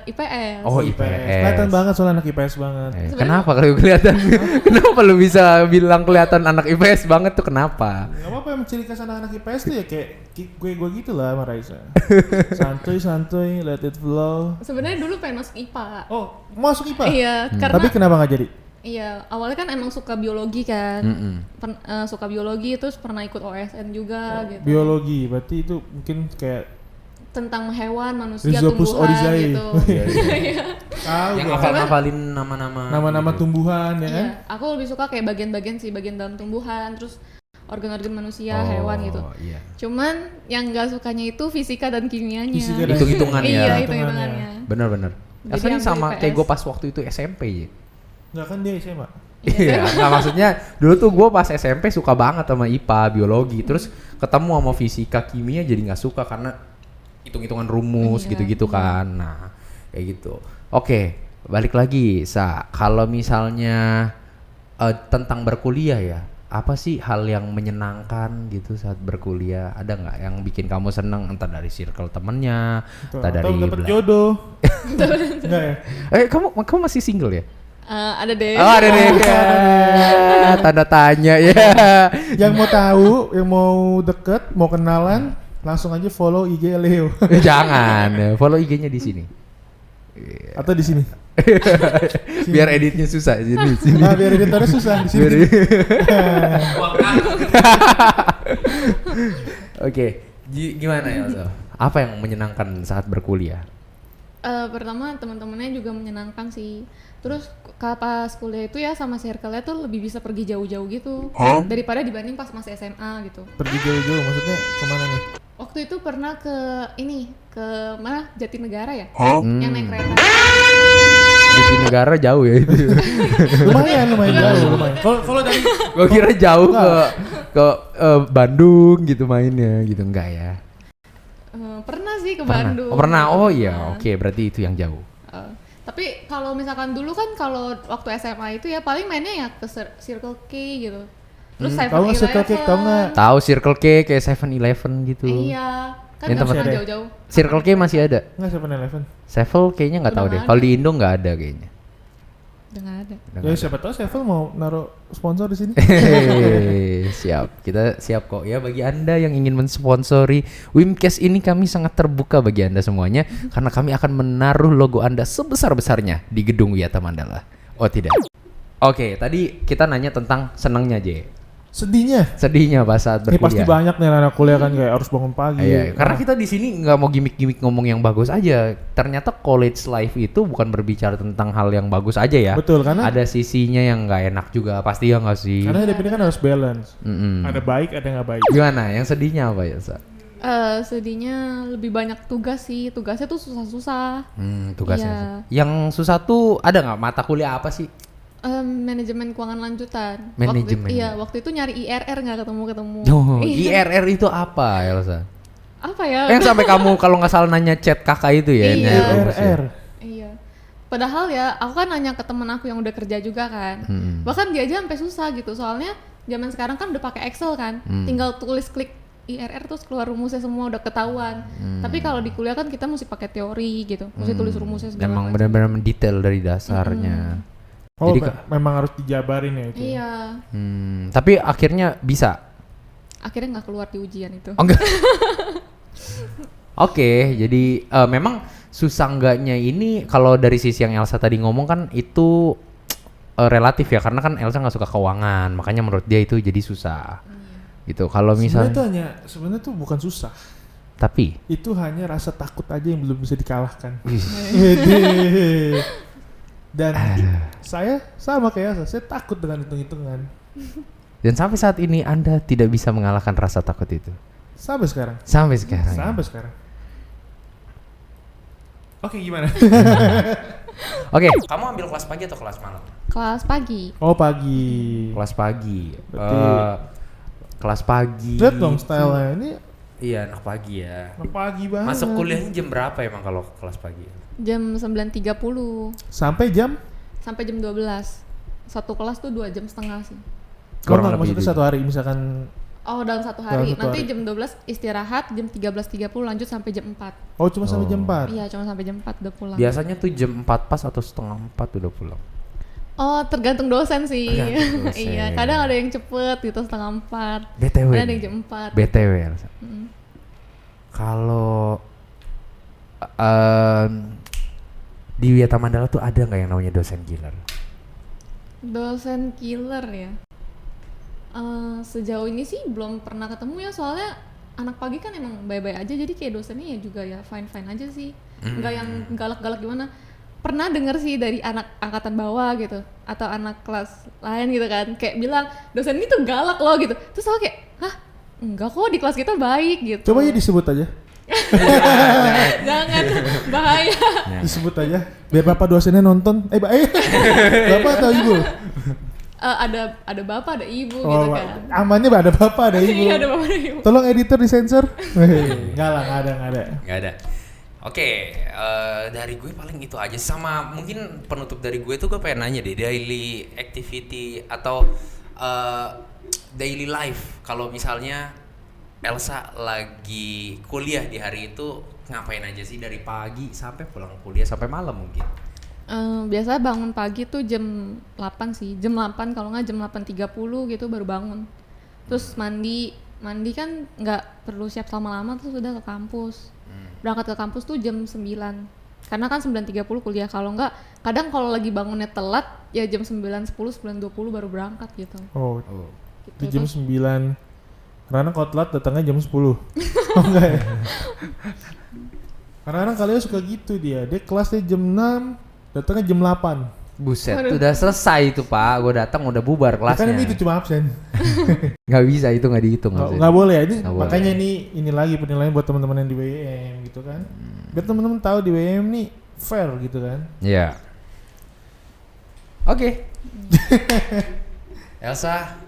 IPS. Oh, IPS. IPS. Kelihatan banget soalnya anak IPS banget. Kenapa kalau kelihatan? Kenapa lu bisa bilang kelihatan anak IPS banget tuh kenapa? Gak apa-apa, yang ciri khas anak-anak IPS tuh ya kayak gue gitu lah sama Raisa. Santuy, let it flow. Sebenarnya dulu pengen masuk IPA. Oh, masuk IPA? Iya, karena Tapi kenapa gak jadi? Iya, awalnya kan emang suka biologi kan. Suka biologi terus pernah ikut OSN juga gitu. Biologi, berarti itu mungkin kayak Tentang hewan, manusia, Rhizopus tumbuhan oryzae. gitu. Tahu Yang gua. ngafalin nama-nama. Nama-nama gitu. tumbuhan ya kan? Iya, aku lebih suka kayak bagian-bagian sih, bagian dalam tumbuhan, terus organ-organ manusia, hewan gitu. Iya. Cuman yang nggak sukanya itu fisika dan kimianya. Fisika dan- Hitung-hitungan ya. Iya, Hitungannya. hitung-hitungannya. Bener-bener. Jadi Rasanya ambil sama IPS. kayak gue pas waktu itu SMP ya. Enggak kan dia SMA. Iya, nggak maksudnya dulu tuh gue pas SMP suka banget sama IPA, biologi, terus ketemu sama fisika, kimia jadi nggak suka karena hitung-hitungan rumus Iya, gitu-gitu kan. Nah, kayak gitu. Oke, balik lagi, kalau misalnya tentang berkuliah ya, apa sih hal yang menyenangkan gitu saat berkuliah? Ada nggak yang bikin kamu seneng entah dari circle temennya, entah dari Atau dapat jodoh. Enggak ya? kamu masih single ya? Ada deh. Oh ada deh. Ya, tanda tanya ya. Yang mau tahu, yang mau deket, mau kenalan, langsung aja follow IG Leo. Jangan, follow IG-nya di sini. Atau di sini. Biar editnya susah di sini. Nah, biar editornya susah di sini. Oke, gimana ya Elsa? Apa yang menyenangkan saat berkuliah? Pertama teman-temannya juga menyenangkan sih. Terus pas kuliah itu ya sama circle-nya tuh lebih bisa pergi jauh-jauh gitu daripada dibanding pas masih SMA gitu. Pergi jauh-jauh, maksudnya kemana nih? Waktu itu pernah ke mana Jatinegara ya? Yang naik kereta. Di negara jauh ya itu. Lumayan jauh, lumayan. Kalau dari Gue kira jauh ke Bandung gitu mainnya gitu, enggak ya? Pernah sih ke Pernah. Bandung. Oh, pernah. Oh iya, Pernah. oke, berarti itu yang jauh. Tapi kalau misalkan dulu kan kalau waktu SMA itu ya paling mainnya ya ke Circle K gitu. Terus tahu nggak Circle K, tahu nggak? Tahu Circle K kayak 7-Eleven gitu. Iya, kan Yang nggak tempat- pernah jauh-jauh. Circle K masih ada. Enggak 7-Eleven. Sevel kayaknya nggak tahu Udah deh. nggak Kalau ada. di Indo nggak ada kayaknya. Udah nggak ada. Udah Ya nggak ada. siapa tahu Sevel mau naruh sponsor di sini. Siap, kita siap kok ya bagi Anda yang ingin mensponsori Wimcast ini, kami sangat terbuka bagi Anda semuanya karena kami akan menaruh logo Anda sebesar-besarnya di gedung Wiyata Mandala. Oh tidak. Oke, tadi kita nanya tentang senangnya J. Sedihnya pas saat Ini pasti berkuliah. banyak nih anak kuliah kan kayak harus bangun pagi. Iya, karena kita di sini nggak mau gimmick-gimmick ngomong yang bagus aja. Ternyata college life itu bukan berbicara tentang hal yang bagus aja ya. Betul, karena Ada sisinya yang nggak enak juga, pasti ya nggak sih? karena hidup ini kan harus balance. Mm-mm. Ada baik, ada nggak baik. Gimana? Yang sedihnya apa ya, Sa? Sedihnya lebih banyak tugas sih. Tugasnya tuh susah-susah. Tugasnya. Yang susah tuh ada nggak mata kuliah apa sih? Manajemen keuangan lanjutan. Manajemen. Waktu itu nyari IRR nggak ketemu-ketemu. Oh, Iya. IRR itu apa, Elsa? Apa ya? Yang sampai kamu kalau nggak salah nanya chat kakak itu ya? Iya. nanya rumus ya? RR. Iya. Padahal ya, aku kan nanya ke temen aku yang udah kerja juga kan. Bahkan dia aja sampai susah gitu. Soalnya zaman sekarang kan udah pakai Excel kan. Tinggal tulis klik IRR terus keluar rumusnya semua udah ketahuan. Tapi kalau di kuliah kan kita mesti pakai teori gitu. Mesti tulis rumusnya segala Memang macam. benar-benar mendetail dari dasarnya. Oh, Jadi memang harus dijabarin ya itu. Iya. Tapi akhirnya bisa. Akhirnya nggak keluar di ujian itu. Oh, enggak. Oke, jadi memang susah enggaknya ini kalau dari sisi yang Elsa tadi ngomong kan itu relatif ya, karena kan Elsa nggak suka keuangan, makanya menurut dia itu jadi susah. Gitu. Kalau misalnya Sebenarnya tuh bukan susah. tapi Itu hanya rasa takut aja yang belum bisa dikalahkan. wih, Wede. Dan saya sama kayak Elsa, saya takut dengan hitung-hitungan. dan sampai saat ini Anda tidak bisa mengalahkan rasa takut itu. Sampai sekarang. Sampai sekarang. Sampai sekarang. Oke, gimana? Oke, kamu ambil kelas pagi atau kelas malam? Kelas pagi. Oh, pagi. Kelas pagi. Berarti- Kelas pagi. Lihat dong style-nya. Ini Iya, anak pagi ya. pagi banget. Masuk kuliahnya jam berapa emang kalau kelas pagi? Jam 9.30 Sampai jam? sampai jam 12. Satu kelas tuh 2,5 jam sih. Kurang Kurang lebih maksudnya gitu. satu hari misalkan. Oh, dalam satu Dalam hari. satu Nanti hari. jam 12 istirahat, jam 13.30 lanjut sampai jam 4. Oh, cuma sampai jam 4. Iya, cuma sampai jam 4 udah pulang. Biasanya tuh jam 4 pas atau setengah 4 udah pulang. Oh, tergantung dosen sih. Tergantung dosen. Iya, kadang ada yang cepet gitu setengah 4. BTW. Ada nih. yang jam 4. BTW Elsa. Kalau di Wiyata Mandala tuh ada nggak yang namanya dosen killer? Dosen killer ya. Sejauh ini sih belum pernah ketemu ya, soalnya anak pagi kan emang baik-baik aja, jadi kayak dosennya ya juga ya fine-fine aja sih. Nggak yang galak-galak gimana. Pernah denger sih dari anak angkatan bawah gitu, atau anak kelas lain gitu kan, kayak bilang dosen ini tuh galak loh gitu. Terus aku kayak, hah? Enggak kok, di kelas kita baik gitu. Coba ya disebut aja. Jangan, bahaya. Disebut aja. Biar bapak dosennya nonton. Bapak atau ibu? Ada bapak, ada ibu Oh, gitu kan. amannya ada bapak, ada ibu. Iya, ada bapak, ada ibu. Tolong editor disensor. Enggak lah, enggak ada. Nggak ada. Oke, dari gue paling itu aja. Sama mungkin penutup dari gue tuh gue pengen nanya deh, daily activity atau daily life. Kalau misalnya Elsa lagi kuliah di hari itu ngapain aja sih dari pagi sampai pulang kuliah sampai malam mungkin? Biasa bangun pagi tuh jam 8 sih, jam 8 kalau nggak jam 8.30 gitu baru bangun. Terus mandi kan nggak perlu siap lama-lama, terus udah ke kampus. Berangkat ke kampus tuh jam 9, karena kan 9.30 kuliah. Kalau nggak, kadang kalau lagi bangunnya telat ya jam 9.10, 9.20 baru berangkat gitu. Oh, Gitu. di jam Terus 9. Karena kalau telat datangnya jam 10. Oh enggak ya? Kadang-kadang kalian suka gitu dia kelasnya jam 6, datangnya jam 8. Buset, udah selesai itu Pak. Gue datang udah bubar Kan kelasnya. ini itu cuma absen. Nggak bisa, itu nggak dihitung. Nggak boleh ya. Ini Nggak makanya ini lagi penilaian buat teman-teman yang di WM gitu kan. Biar teman-teman tahu di WM nih fair gitu kan. Iya. Oke. Elsa,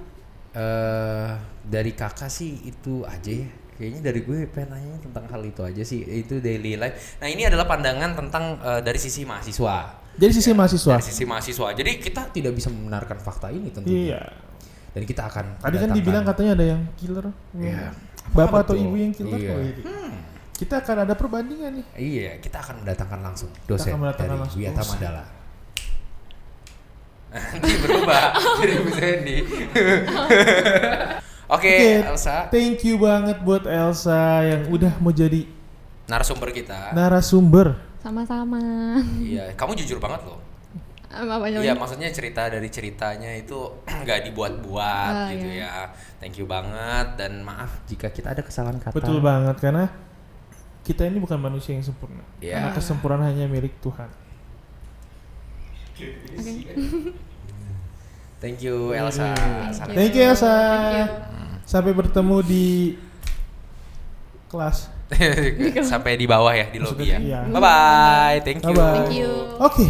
dari kakak sih itu aja ya. Kayaknya dari gue pengen nanya tentang hal itu aja sih, itu daily life. Nah ini adalah pandangan tentang dari sisi mahasiswa. Jadi sisi mahasiswa. Dari sisi mahasiswa. Jadi kita tidak bisa membenarkan fakta ini tentunya. Iya. Dan kita akan Tadi kan mendatangkan- dibilang katanya ada yang killer. Iya. Bapak Apa atau tuh? ibu yang killer. Iya. Wih. Kita akan ada perbandingan nih. Iya, kita akan mendatangkan langsung dosen akan mendatangkan dari langsung Wiyata dosen. Mandala. Nanti berubah jadi Bu Sandy. Oke, Elsa, Thank you banget buat Elsa yang udah mau jadi narasumber kita. narasumber. sama-sama. Iya, kamu jujur banget loh. Apanya Iya, lagi? maksudnya cerita dari ceritanya itu nggak dibuat-buat Ah, gitu iya. ya. Thank you banget dan maaf jika kita ada kesalahan kata. Betul banget karena kita ini bukan manusia yang sempurna. Iya. Karena kesempurnaan hanya milik Tuhan. Thank you Elsa. Sangat- Thank you Elsa. Thank you. Sampai bertemu di kelas. Sampai di bawah ya, di lobby ya. Iya. Bye bye. Thank you. Bye-bye. Thank you. Oke.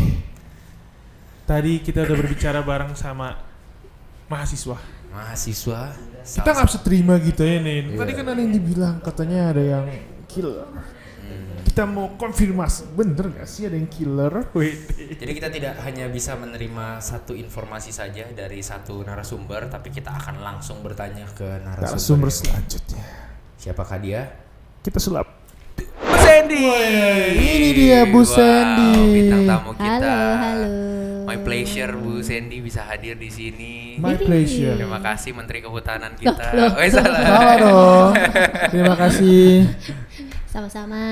Tadi kita udah berbicara bareng sama mahasiswa. Mahasiswa. Kita nggak bisa terima gitu ya nih. Tadi kan ada yang dibilang katanya ada yang killer. Kita mau konfirmasi, bener gak sih ada yang killer? Jadi kita tidak hanya bisa menerima satu informasi saja dari satu narasumber, tapi kita akan langsung bertanya ke Narasumber narasumber. selanjutnya. Siapakah dia? Kita sulap. Bu Sandy. Ini dia Bu Sandy. Bintang tamu kita. Halo. My pleasure Bu Sandy bisa hadir di sini. My pleasure. Terima kasih Menteri Kehutanan kita. Loh. Oh, salah. Salah dong. Terima kasih. Sama-sama.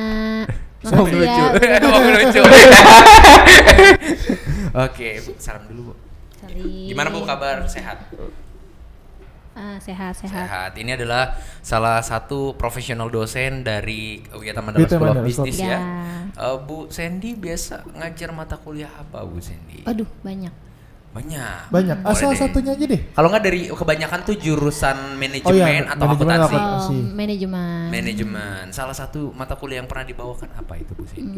Oh, Makasih lucu. ya. Oh, lucu. Oke, Bu, salam dulu Bu. Sorry. Gimana Bu kabar? Sehat? Sehat. Sehat. Ini adalah salah satu profesional dosen dari Wiyata Mandala Wiyata School of Mandala Business School. ya. Ya. Bu Sandy biasa ngajar mata kuliah apa Bu Sandy? Aduh, banyak. Banyak. Banyak. Boleh Asal deh. satunya aja deh. Kalau nggak dari kebanyakan tuh jurusan manajemen Oh iya, atau manajemen akuntansi. apa? Sih. Manajemen. Manajemen. Salah satu mata kuliah yang pernah dibawakan apa itu Bu Sandy?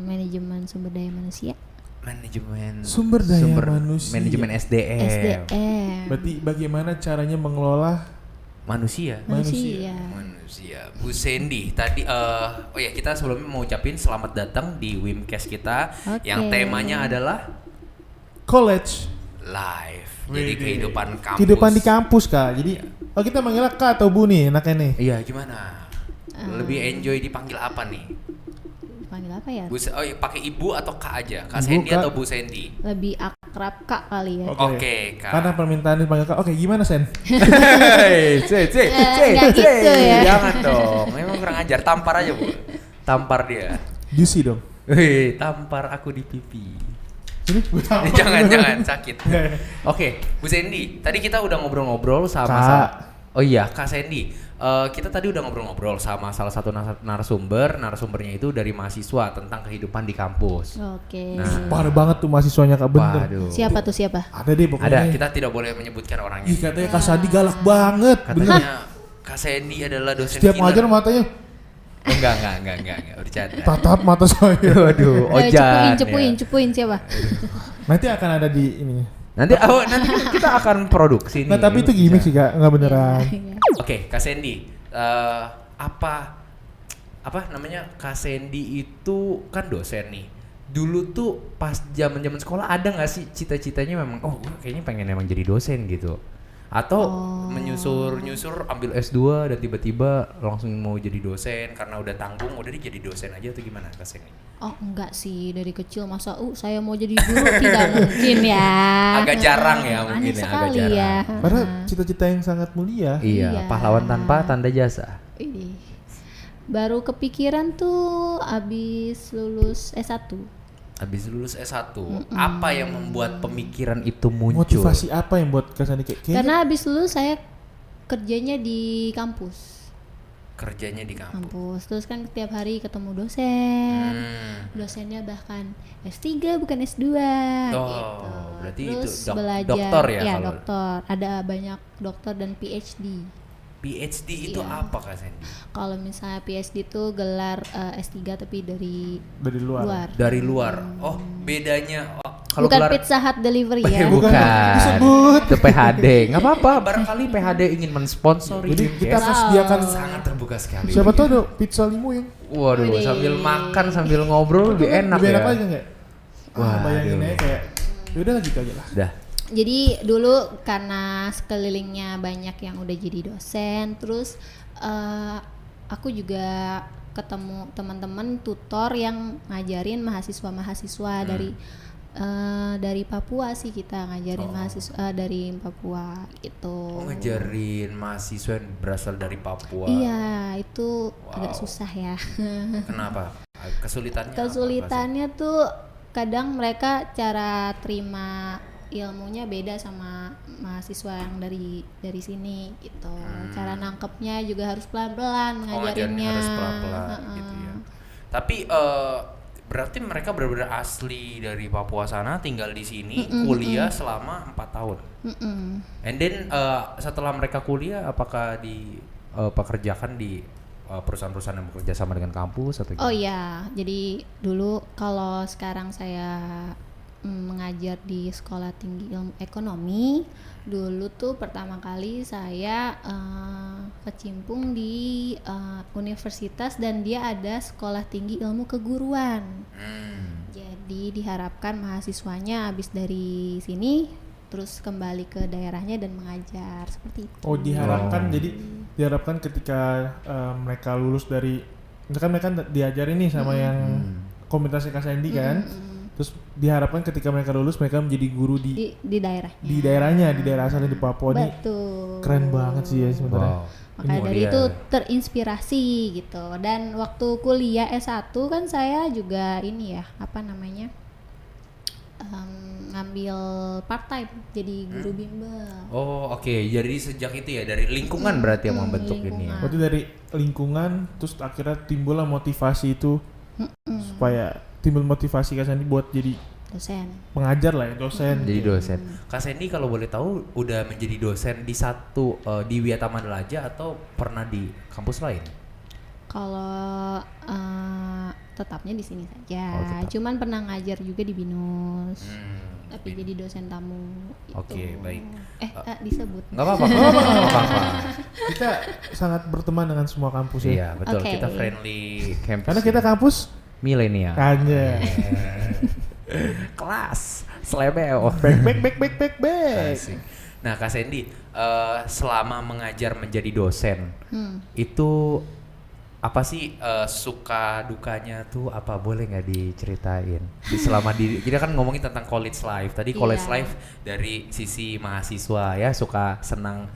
Manajemen sumber daya manusia. Manajemen Sumber daya manusia. Manajemen SDM. SDM. Berarti bagaimana caranya mengelola Manusia. Manusia. Manusia. Bu Sandy tadi oh ya kita sebelumnya mau ucapin selamat datang di Wimcast kita Oke. yang temanya adalah college. live. Jadi Widih. kehidupan kampus. Kehidupan di kampus Kak. Jadi oh kita manggilnya Kak atau Bu nih enaknya nih. Iya, gimana? Lebih enjoy dipanggil apa nih? Panggil apa ya? Oh, iya, pakai ibu atau Kak aja? Kak Ibu, Sandy Kak. atau Bu Sandy? Lebih akrab Kak kali ya. Oke, Kak. Karena permintaan dipanggil Kak. Oke, gimana Sen? Hei, Nggak gitu ya. Jangan dong. Memang kurang ajar. Tampar aja, Bu. Tampar dia. Juicy dong. Hei, tampar aku di pipi. Ini buat apa? Jangan sakit. Nggak, ya. Oke, Bu Sandy, tadi kita udah ngobrol-ngobrol sama Kak. Oh iya, Kak Sandy. Kita tadi udah ngobrol-ngobrol sama salah satu narasumbernya itu dari mahasiswa tentang kehidupan di kampus. Oke. Nah. Parah banget tuh mahasiswanya Kak, bener. Waduh. Siapa tuh siapa? Ada deh pokoknya. Ada, kita tidak boleh menyebutkan orangnya. Ih, katanya Kak Sandi galak banget, bener. Katanya Kak Sandy adalah dosen Setiap killer. ngajar matanya Enggak, bercanda. tatap mata saya. Waduh, Ojan. Cepuin siapa? Nanti akan ada di ini. Nanti kita akan produksi nih. Nah, tapi itu gimmick sih Kak, nggak beneran. Iya. Oke, Kak Sandy, apa namanya? Kak Sandy itu kan dosen nih. Dulu tuh pas zaman sekolah ada nggak sih cita-citanya memang gue kayaknya pengen emang jadi dosen gitu? Atau nyusur ambil S2 dan tiba-tiba langsung mau jadi dosen karena udah tanggung udah jadi dosen aja atau gimana Kak Sandy? Oh enggak sih, dari kecil masa saya mau jadi guru tidak mungkin ya. Agak jarang ya mungkin Aneh ya, agak sekali jarang. ya. Padahal cita-cita yang sangat mulia. Iya, Iya. pahlawan tanpa tanda jasa. Idih. Baru kepikiran tuh abis lulus S1. Habis lulus S1, apa yang membuat pemikiran itu muncul? Motivasi apa yang buat Kak Sandi kayaknya Karena abis lulus saya kerjanya di kampus. Kerjanya di kampus. Terus kan tiap hari ketemu dosen. Hmm. Dosennya bahkan S3 bukan S2 Oh, gitu. berarti Terus itu belajar dokter ya kalau- dokter. Ada banyak dokter dan PhD. PhD itu Iya. apa Kak Sandy? Kalau misalnya PhD itu gelar S3 tapi dari dari luar. Dari luar. Oh, bedanya kalau bukan gelar Pizza Hut delivery ya. Bukan. Disebut. Itu PHD. Nggak apa-apa, barangkali PHD ingin mensponsori. Jadi kita Yes. akan sediakan sangat terbuka sekali. siapa tahu ada pizza limo yang Waduh, Widih. sambil makan sambil ngobrol lebih enak lebih ya. enak aja nggak? Wah, bayangin Waduh. aja kayak yaudah lah gitu aja lah. Dah. Jadi dulu karena sekelilingnya banyak yang udah jadi dosen, terus aku juga ketemu teman-teman tutor yang ngajarin mahasiswa-mahasiswa dari Papua sih, kita ngajarin mahasiswa dari Papua gitu. Oh, ngajarin mahasiswa yang berasal dari Papua. Iya, itu agak susah ya. Kenapa? Kesulitannya apa, Kak Kesulitannya tuh kadang mereka cara terima ilmunya beda sama mahasiswa yang dari sini gitu. Cara nangkepnya juga harus pelan-pelan Sandy? Oh, ngajarinnya ngajarinnya. harus pelan-pelan Heeh. gitu ya. Tapi berarti mereka benar-benar asli dari Papua sana, tinggal di sini, kuliah selama 4 tahun. Mm-mm. And then setelah mereka kuliah, apakah pekerjakan di perusahaan-perusahaan yang bekerja sama dengan kampus atau Oh gimana? iya, jadi dulu kalau sekarang saya mengajar di Sekolah Tinggi Ilmu Ekonomi, dulu tuh pertama kali saya kecimpung di universitas dan dia ada Sekolah Tinggi Ilmu Keguruan. Jadi diharapkan mahasiswanya habis dari sini terus kembali ke daerahnya dan mengajar seperti itu. Oh, diharapkan jadi diharapkan ketika mereka lulus dari misalkan mereka diajarin nih sama yang komunitasnya Kak Sandy kan. Terus diharapkan ketika mereka lulus mereka menjadi guru di daerahnya. di daerahnya, di daerah asalnya di Papua nih. Betul. Keren banget sih ya sebenarnya. Wow. Makanya dari Kemudian- itu terinspirasi gitu. Dan waktu kuliah S1 kan saya juga ini ya, apa namanya? Ngambil part time jadi guru bimbel. Oh, oke. Jadi sejak itu ya dari lingkungan Berarti yang membentuk ini ya. lingkungan. Berarti dari lingkungan terus akhirnya timbullah motivasi itu supaya timbul motivasi Kak Sandy buat jadi Dosen. pengajar lah ya, dosen. Jadi dosen. Kak Sandy kalau boleh tahu udah menjadi dosen di di Wiyata Mandalaja atau pernah di kampus lain? Kalau tetapnya di sini saja. Oh, tetap. Cuman pernah ngajar juga di BINUS. Tapi Bin- jadi dosen tamu gitu. Oke, baik. Disebut. Nggak apa-apa, nggak apa-apa. Kita sangat berteman dengan semua kampus ya. Iya, betul. Oke. Kita friendly. Campus Karena kita kampus milenial. aja. Kelas selebeo. Back. Asik. Nah, Kak Sandy, selama mengajar menjadi dosen, Hmm. itu apa sih suka dukanya tuh apa, boleh nggak diceritain? Kita kan ngomongin tentang college life. Tadi college Iya. life dari sisi mahasiswa ya, suka senang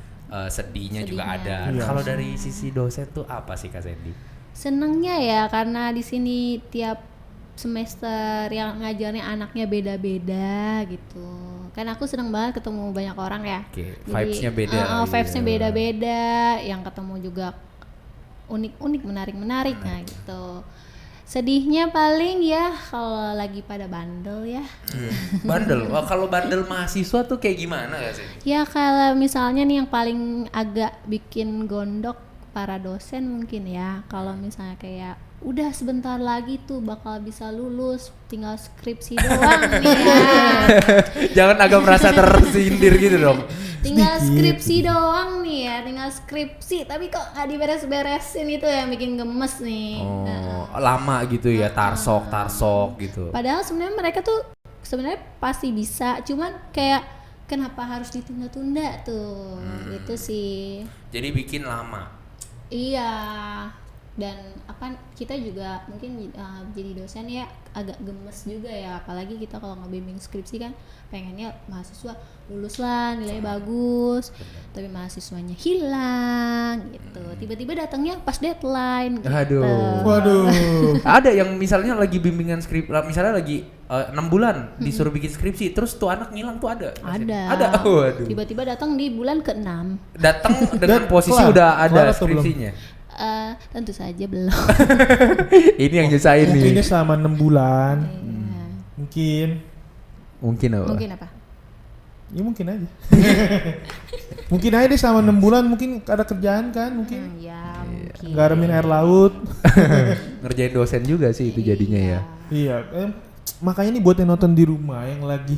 sedihnya juga ada. Iya. Kalau dari sisi dosen tuh apa sih Kak Sandy? Senengnya ya karena di sini tiap semester yang ngajarnya anaknya beda-beda gitu. Kan aku seneng banget ketemu banyak orang ya. Oke, Jadi, vibes-nya beda. vibes-nya Iya. beda-beda, yang ketemu juga unik-unik, menarik-menarik nah gitu. Sedihnya paling ya kalau lagi pada bandel ya. Bandel. Wah, kalau bandel mahasiswa tuh kayak gimana gak sih? Ya kalau misalnya nih yang paling agak bikin gondok para dosen mungkin ya, kalau misalnya kayak udah sebentar lagi tuh bakal bisa lulus, tinggal skripsi doang nih ya. Jangan agak merasa tersindir gitu dong. Tinggal skripsi doang nih ya, tinggal skripsi tapi kok nggak diberes-beresin, itu yang bikin gemes nih. Oh, lama gitu ya, tarsok gitu. Padahal sebenarnya mereka tuh sebenarnya pasti bisa, cuman kayak kenapa harus ditunda-tunda tuh, gitu sih. Jadi bikin lama. Iya, dan apa kita juga mungkin jadi dosen ya agak gemes juga ya, apalagi kita kalau ngebimbing skripsi kan pengennya mahasiswa lulus lah, nilainya bagus, tapi mahasiswanya hilang gitu, tiba-tiba datangnya pas deadline gitu. Aduh. Waduh. Ada yang misalnya lagi bimbingan misalnya lagi 6 bulan disuruh bikin skripsi, terus tuh anak ngilang tuh ada. Ada. Waduh. Tiba-tiba datang di bulan ke-6. Datang dengan posisi kelar. udah ada Kelar atau belum? skripsinya. Tentu saja belum. Ini yang nyusahin nih. Mungkinnya selama 6 bulan. Iya. Mungkin apa? Mungkin apa? ya mungkin aja. Mungkin aja deh selama 6 bulan mungkin ada kerjaan kan mungkin. Ya mungkin. Garamin air laut. Ngerjain dosen juga sih itu jadinya ya. Iya, makanya nih buat yang nonton di rumah yang lagi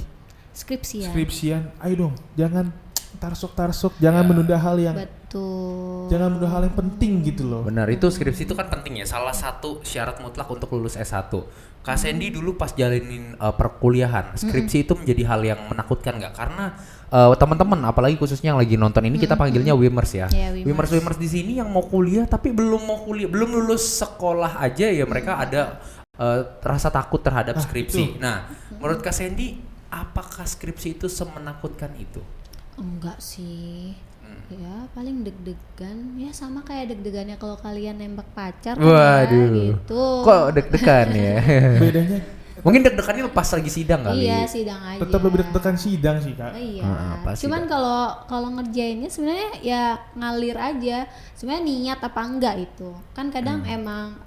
Skripsi ya. skripsian, ayo dong, jangan tarsok, jangan menunda hal yang Betul. jangan menunda hal yang penting gitu loh. Benar, itu skripsi itu kan penting ya. Salah satu syarat mutlak untuk lulus S1. Kak Sandy dulu pas jalanin perkuliahan, skripsi itu menjadi hal yang menakutkan nggak? Karena teman-teman, apalagi khususnya yang lagi nonton ini kita panggilnya Wimmers ya. Iya, Wimmers di sini yang mau kuliah tapi belum belum lulus sekolah aja ya, mereka ada rasa takut terhadap skripsi. Nah, menurut Kak Sandy, apakah skripsi itu semenakutkan itu? Enggak sih. Ya paling deg-degan ya, sama kayak deg-degannya kalau kalian nembak pacar kan Waduh. ya, gitu. Kok deg-degan ya? Bedanya Mungkin deg-degannya pas lagi sidang kali. Iya, sidang aja. tetap lebih deg-degan sidang sih Kak. Iya. pasti Cuman kalau ngerjainnya sebenarnya ya ngalir aja. Sebenarnya niat apa enggak itu. Kan kadang emang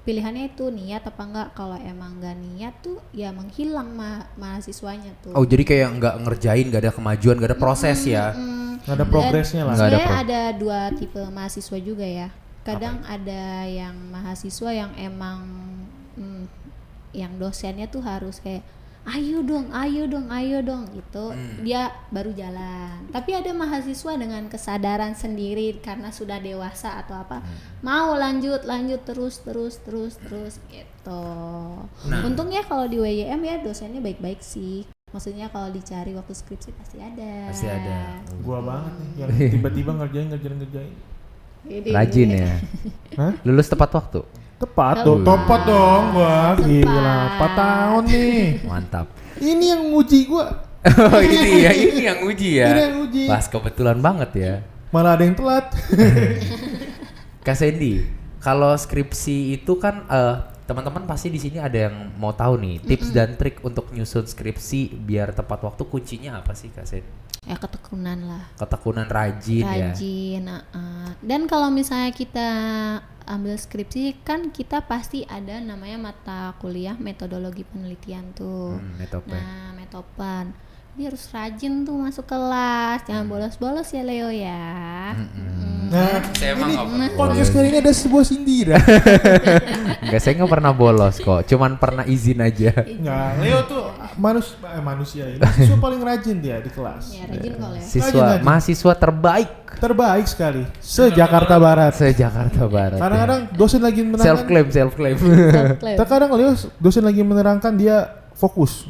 pilihannya itu niat apa enggak. Kalau emang enggak niat tuh ya menghilang mahasiswanya tuh. Oh, jadi kayak nggak ngerjain, nggak ada kemajuan, nggak ada proses ya? Nggak ada progresnya lah. Nggak ada Sebenarnya ada dua tipe mahasiswa juga ya. Kadang ada yang mahasiswa yang emang yang dosennya tuh harus kayak ayo dong gitu. Dia baru jalan. Tapi ada mahasiswa dengan kesadaran sendiri karena sudah dewasa atau apa, mau lanjut terus gitu. Untungnya kalau di WYM ya dosennya baik-baik sih. Maksudnya kalau dicari waktu skripsi pasti ada. Pasti ada. Gua banget nih yang tiba-tiba ngerjain. Jadi, Rajin ya. Hah? Lulus tepat waktu. Tepat tuh, tepat dong gua. Gila, 4 tahun nih. Mantap. Ini yang nguji gua. Oh, ini yang uji ya. Ini yang uji. Pas kebetulan banget ya. Malah ada yang telat. Kak Sandy, kalau skripsi itu kan teman-teman pasti di sini ada yang mau tahu nih tips dan trik untuk nyusun skripsi biar tepat waktu, kuncinya apa sih Kak Sandy? ya ketekunan lah. Ketekunan, rajin ya. Dan kalau misalnya kita ambil skripsi kan kita pasti ada namanya mata kuliah metodologi penelitian tuh. Metopen. Nah, metopen. Dia harus rajin tuh masuk kelas, jangan bolos-bolos ya Leo ya. Nah, Saya emang nggak pernah podcast kali ini ada sebuah sindiran. Enggak, saya nggak pernah bolos kok, cuman pernah izin aja. Nggak, Leo tuh manusia ini siswa paling rajin dia di kelas. Ya rajin kok Leo. Rajin. Mahasiswa terbaik Terbaik sekali se-Jakarta Barat. se-Jakarta Barat. Kadang-kadang dosen lagi self menerangkan. claim. Terkadang Leo dosen lagi menerangkan dia fokus.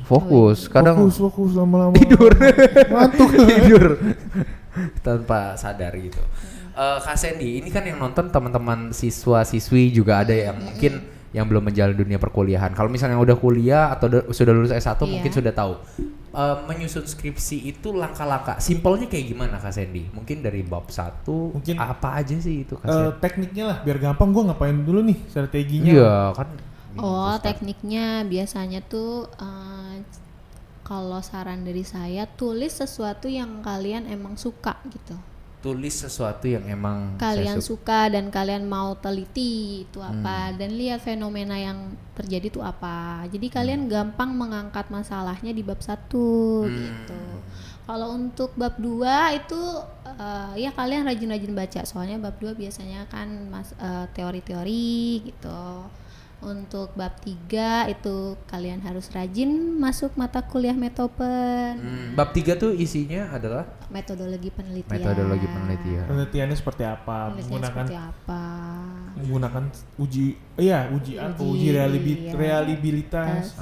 Kadang Fokus lama-lama. Tidur. Ngantuk. tidur tanpa sadar gitu. Kak Sandy, ini kan yang nonton teman-teman siswa-siswi juga ada yang mungkin yang belum menjalani dunia perkuliahan. Kalau misalnya udah kuliah atau sudah lulus S1 mungkin sudah tahu. Menyusun skripsi itu langkah-langkah simpelnya kayak gimana Kak Sandy? Mungkin dari bab 1 Mungkin apa aja sih itu Kak Sandy? Tekniknya lah biar gampang, gua ngapain dulu nih strateginya. Iya kan. Oh, Ustaz? tekniknya biasanya tuh kalau saran dari saya tulis sesuatu yang kalian emang suka gitu. Tulis sesuatu yang emang Kalian saya suka dan kalian mau teliti itu apa dan lihat fenomena yang terjadi itu apa. Jadi kalian gampang mengangkat masalahnya di bab 1 gitu. Kalau untuk bab 2 itu ya kalian rajin-rajin baca soalnya bab 2 biasanya kan teori-teori gitu. Untuk bab 3 itu kalian harus rajin masuk mata kuliah Metopen. Bab 3 tuh isinya adalah Metodologi penelitian. metodologi penelitian. Penelitiannya seperti apa? Penelitian seperti apa? Menggunakan uji apa? Uji reliabilitas.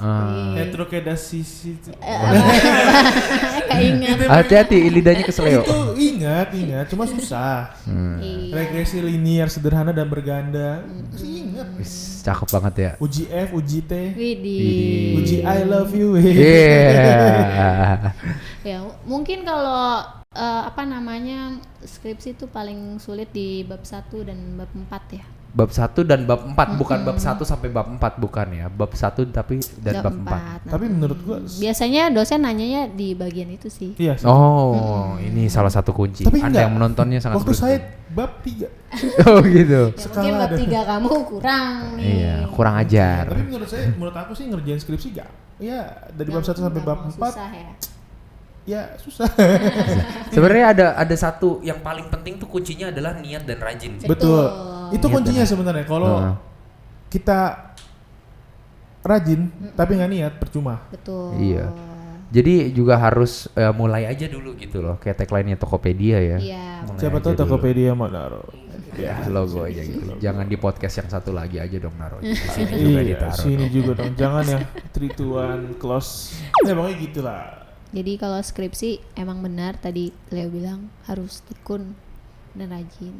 Heterokedasi Keinget. Hati-hati lidahnya keseleo. itu ingat cuma susah. Iya. Regresi linear sederhana dan berganda. Ingat. Wis, cakep banget ya. Uji F, uji T, Widih. uji I love you. Iya. Ya, mungkin kalau skripsi itu paling sulit di bab 1 dan bab 4 ya. Bab 1 dan bab 4 bukan bab 1 sampai bab 4 bukan ya. Bab 1 tapi dan bab 4. Tapi menurut gua biasanya dosen nanyanya di bagian itu sih. iya. Oh, ini salah satu kunci. Tapi Anda enggak. yang menontonnya sangat Waktu saya beruntung. bab 3. Oh gitu. Ya, mungkin Skala bab ada. 3 kamu kurang nih. Iya, kurang ajar. Tapi menurut aku sih ngerjain skripsi gak. Ya dari bab 1 sampai bab 4 Susah ya. ya susah. Sebenarnya ada satu Yang paling penting tuh kuncinya adalah niat dan rajin. Betul. Itu Niat kuncinya dan- sebenarnya. Kalau kita rajin tapi nggak niat percuma. Betul. Iya. Jadi juga harus mulai aja dulu gitu loh. Kayak tagline-nya Tokopedia ya. Iya. Mulai Siapa aja tahu dulu. Tokopedia mau naruh. Ya, logo aja gitu. Jangan di podcast yang satu lagi aja dong naruh. Di sini juga Iya, ditaruh. sini dong. juga dong. Jangan yang 3, 2, 1, close. Ya pokoknya gitulah. Jadi kalau skripsi emang benar tadi Leo bilang harus tekun dan rajin.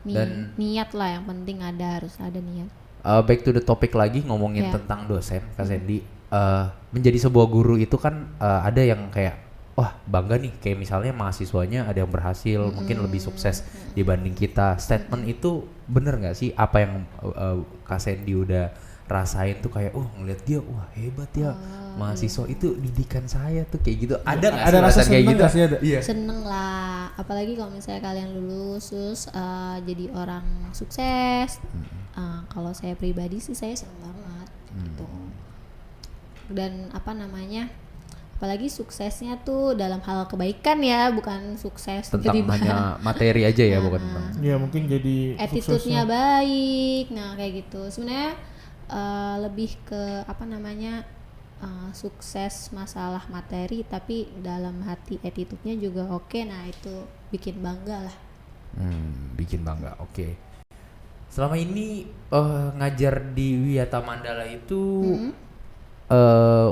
Dan- Niat lah yang penting harus ada niat. Back to the topic lagi ngomongin Ya. tentang dosen, Kak Sandy. Menjadi sebuah guru itu kan ada yang kayak wah bangga nih kayak misalnya mahasiswanya ada yang berhasil mungkin lebih sukses dibanding kita. Statement itu bener nggak sih apa yang Kak Sandy udah rasain tuh kayak ngeliat dia wah hebat ya mahasiswa itu didikan saya tuh kayak gitu. Ada nggak Ada sih rasa perasaan kayak seneng gitu? nggak sih ada? Iya. Seneng lah, apalagi kalau misalnya kalian lulus terus jadi orang sukses. Kalau saya pribadi sih saya seneng banget gitu. Dan apalagi suksesnya tuh dalam hal kebaikan ya, bukan sukses Tentang tiba-tiba. hanya materi aja ya bukan tentang. Ya mungkin jadi Attitude-nya baik, nah kayak gitu. Sebenarnya lebih ke sukses masalah materi, tapi dalam hati attitude-nya juga oke. Nah itu bikin bangga lah. Bikin bangga. Oke. Selama ini ngajar di Wiyata Mandala itu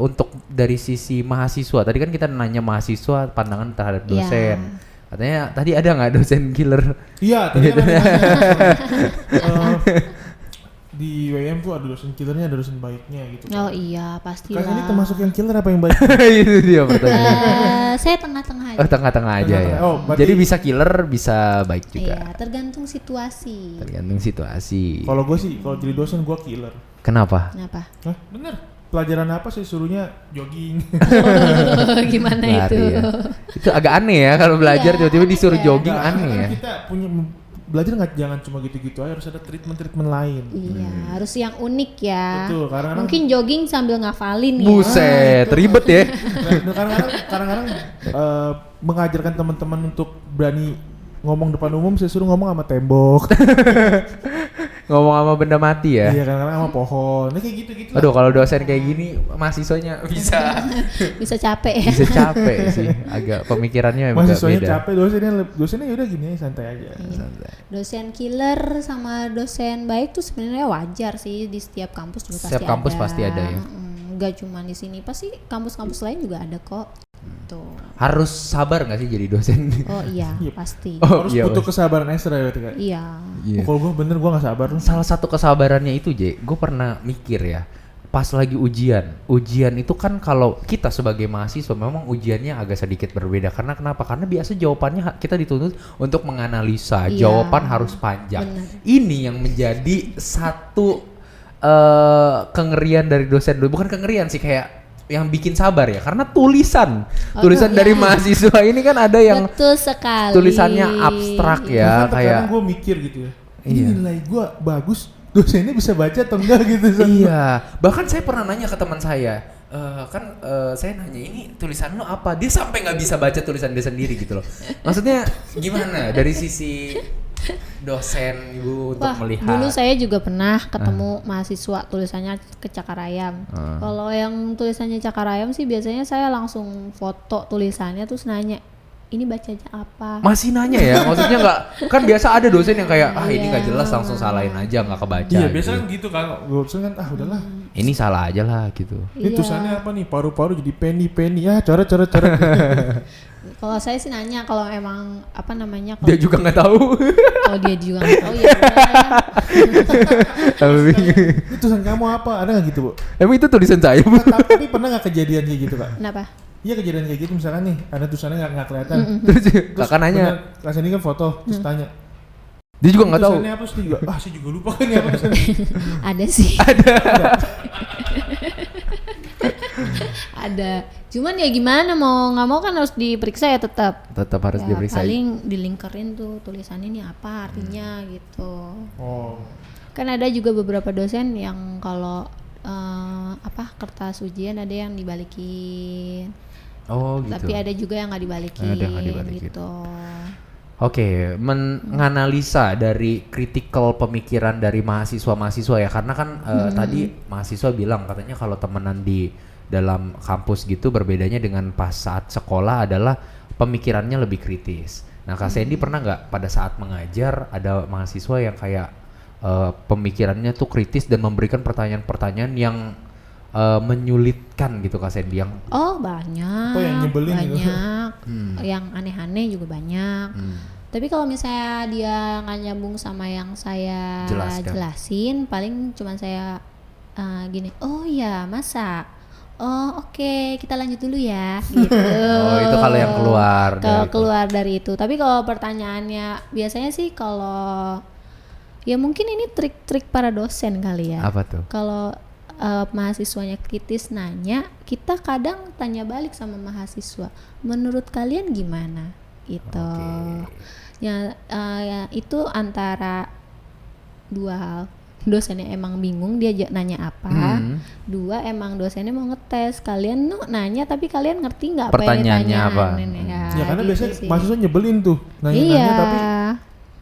untuk dari sisi mahasiswa. Tadi kan kita nanya mahasiswa pandangan terhadap dosen. Katanya tadi ada nggak dosen killer? Iya, tadi kan di WM tuh ada dosen killernya, ada dosen baiknya gitu. Oh iya pasti Kan ini lah. termasuk yang killer apa yang baik? Itu dia pertanyaannya. Saya tengah-tengah aja. Oh tengah-tengah aja ya. Tengah-tengah. Oh, berarti- Jadi bisa killer, bisa baik Iya, juga. tergantung situasi. Tergantung situasi. Kalau gue sih, kalau jadi dosen gue killer. Kenapa? Kenapa? Hah, bener. Pelajaran apa sih suruhnya jogging? Gimana Lari itu? ya. Itu agak aneh ya kalau belajar Iya, tiba-tiba disuruh iya. jogging Nggak, aneh kan ya. Kita punya belajar nggak jangan cuma gitu-gitu aja, harus ada treatment lain. Iya, harus yang unik ya. Betul, kadang-kadang Mungkin jogging sambil ngafalin ya. Buset, ribet ya. kadang-kadang mengajarkan teman-teman untuk berani ngomong depan umum, saya suruh ngomong sama tembok. Ngomong sama benda mati ya. Iya, kadang-kadang sama pohon. Nah, kayak gitu-gitu. Aduh, kalau dosen kayak gini mahasiswanya bisa Bisa capek ya. bisa capek sih. Agak pemikirannya agak mahasiswanya beda. capek, dosennya ya udah gini aja, santai aja. Santai. Dosen killer sama dosen baik tuh sebenarnya wajar sih di setiap kampus juga pasti Setiap kampus ada. pasti ada ya. Nggak cuma di sini, pasti kampus-kampus lain juga ada kok. Tuh. Harus sabar nggak sih jadi dosen? Oh iya, Iya. pasti. Oh, Harus iya, butuh Mas. kesabaran ekstra ya berarti kan. Iya. Iya. Kalau gue bener gue nggak sabar. Salah satu kesabarannya itu gue pernah mikir ya. Pas lagi ujian itu kan kalau kita sebagai mahasiswa memang ujiannya agak sedikit berbeda. Karena kenapa? Karena biasa jawabannya kita dituntut untuk menganalisa. Iya. Jawaban harus panjang. Benar. Ini yang menjadi satu kengerian dari dosen dulu, bukan kengerian sih, kayak yang bikin sabar ya, karena tulisan dari mahasiswa ini kan ada yang Betul sekali. tulisannya abstrak ya, Bahkan kayak terkadang gue mikir gitu ya, ini Iya. nilai gue bagus, dosennya bisa baca atau enggak gitu. San. iya, bahkan saya pernah nanya ke teman saya, saya nanya ini tulisan lo apa, dia sampai nggak bisa baca tulisan dia sendiri gitu loh. Maksudnya gimana dari sisi dosen ibu untuk Wah, melihat? dulu saya juga pernah ketemu mahasiswa tulisannya ke Cakar Ayam. Kalau yang tulisannya Cakar Ayam sih biasanya saya langsung foto tulisannya terus nanya, ini bacanya apa? Masih nanya ya, maksudnya nggak, kan biasa ada dosen yang kayak ini nggak Iya. jelas langsung salahin aja nggak kebaca. Iya gitu. biasanya kan gitu kan, dosen kan udahlah. Ini salah aja lah gitu. Ini Iya. tulisannya apa nih, paru-paru jadi penny ya, coret. Kalau saya sih nanya kalau emang apa namanya Dia juga nggak tahu. kalau dia juga nggak tahu ya udah ya. Tapi Ini tulisan kamu apa? Ada nggak gitu bu? emang itu tulisan saya Bu? Tapi pernah nggak kejadian kayak gitu kak? Kenapa? Iya kejadian kayak gitu misalkan nih ada tulisannya nggak kelihatan. Terus kakak nanya, Kelas ini kan foto terus tanya. dia juga nggak tahu. Tulisannya apa sih dia juga? Saya juga lupa kan ya apa tulisannya. Ada sih. Ada. Cuman ya gimana mau nggak mau kan harus diperiksa ya tetap. Tetap harus Ya, diperiksa. paling dilingkerin tuh tulisannya ini apa artinya gitu. Oh. Kan ada juga beberapa dosen yang kalau kertas ujian ada yang dibalikin. Oh gitu. Tapi ada juga yang nggak dibalikin, Ada yang nggak dibalikin. gitu. Oke, menganalisa dari critical pemikiran dari mahasiswa-mahasiswa ya, karena kan tadi mahasiswa bilang katanya kalau temenan di dalam kampus gitu berbedanya dengan pas saat sekolah adalah pemikirannya lebih kritis. Nah, Kak Sandy pernah nggak pada saat mengajar ada mahasiswa yang kayak pemikirannya tuh kritis dan memberikan pertanyaan-pertanyaan yang menyulitkan gitu Kak Sandy yang Oh banyak, Atau yang nyebelin gitu. banyak, yang aneh-aneh juga banyak. Tapi kalau misalnya dia nggak nyambung sama yang saya Jelaskan. jelasin, paling cuman saya gini, oh ya masa, oh oke kita lanjut dulu ya, gitu. Oh, itu kalau yang keluar Kalau dari itu. keluar dari itu. Tapi kalau pertanyaannya biasanya sih kalau ya mungkin ini trik-trik para dosen kali ya. apa tuh? Kalau mahasiswanya kritis nanya, kita kadang tanya balik sama mahasiswa, menurut kalian gimana? Gitu. Ya itu antara dua hal. Dosennya emang bingung dia nanya apa. Dua, emang dosennya mau ngetes kalian nanya tapi kalian ngerti nggak apa yang Pertanyaannya ditanyain? apa? Ya karena gitu biasanya sih. mahasiswa nyebelin tuh nanya-nanya Iya. tapi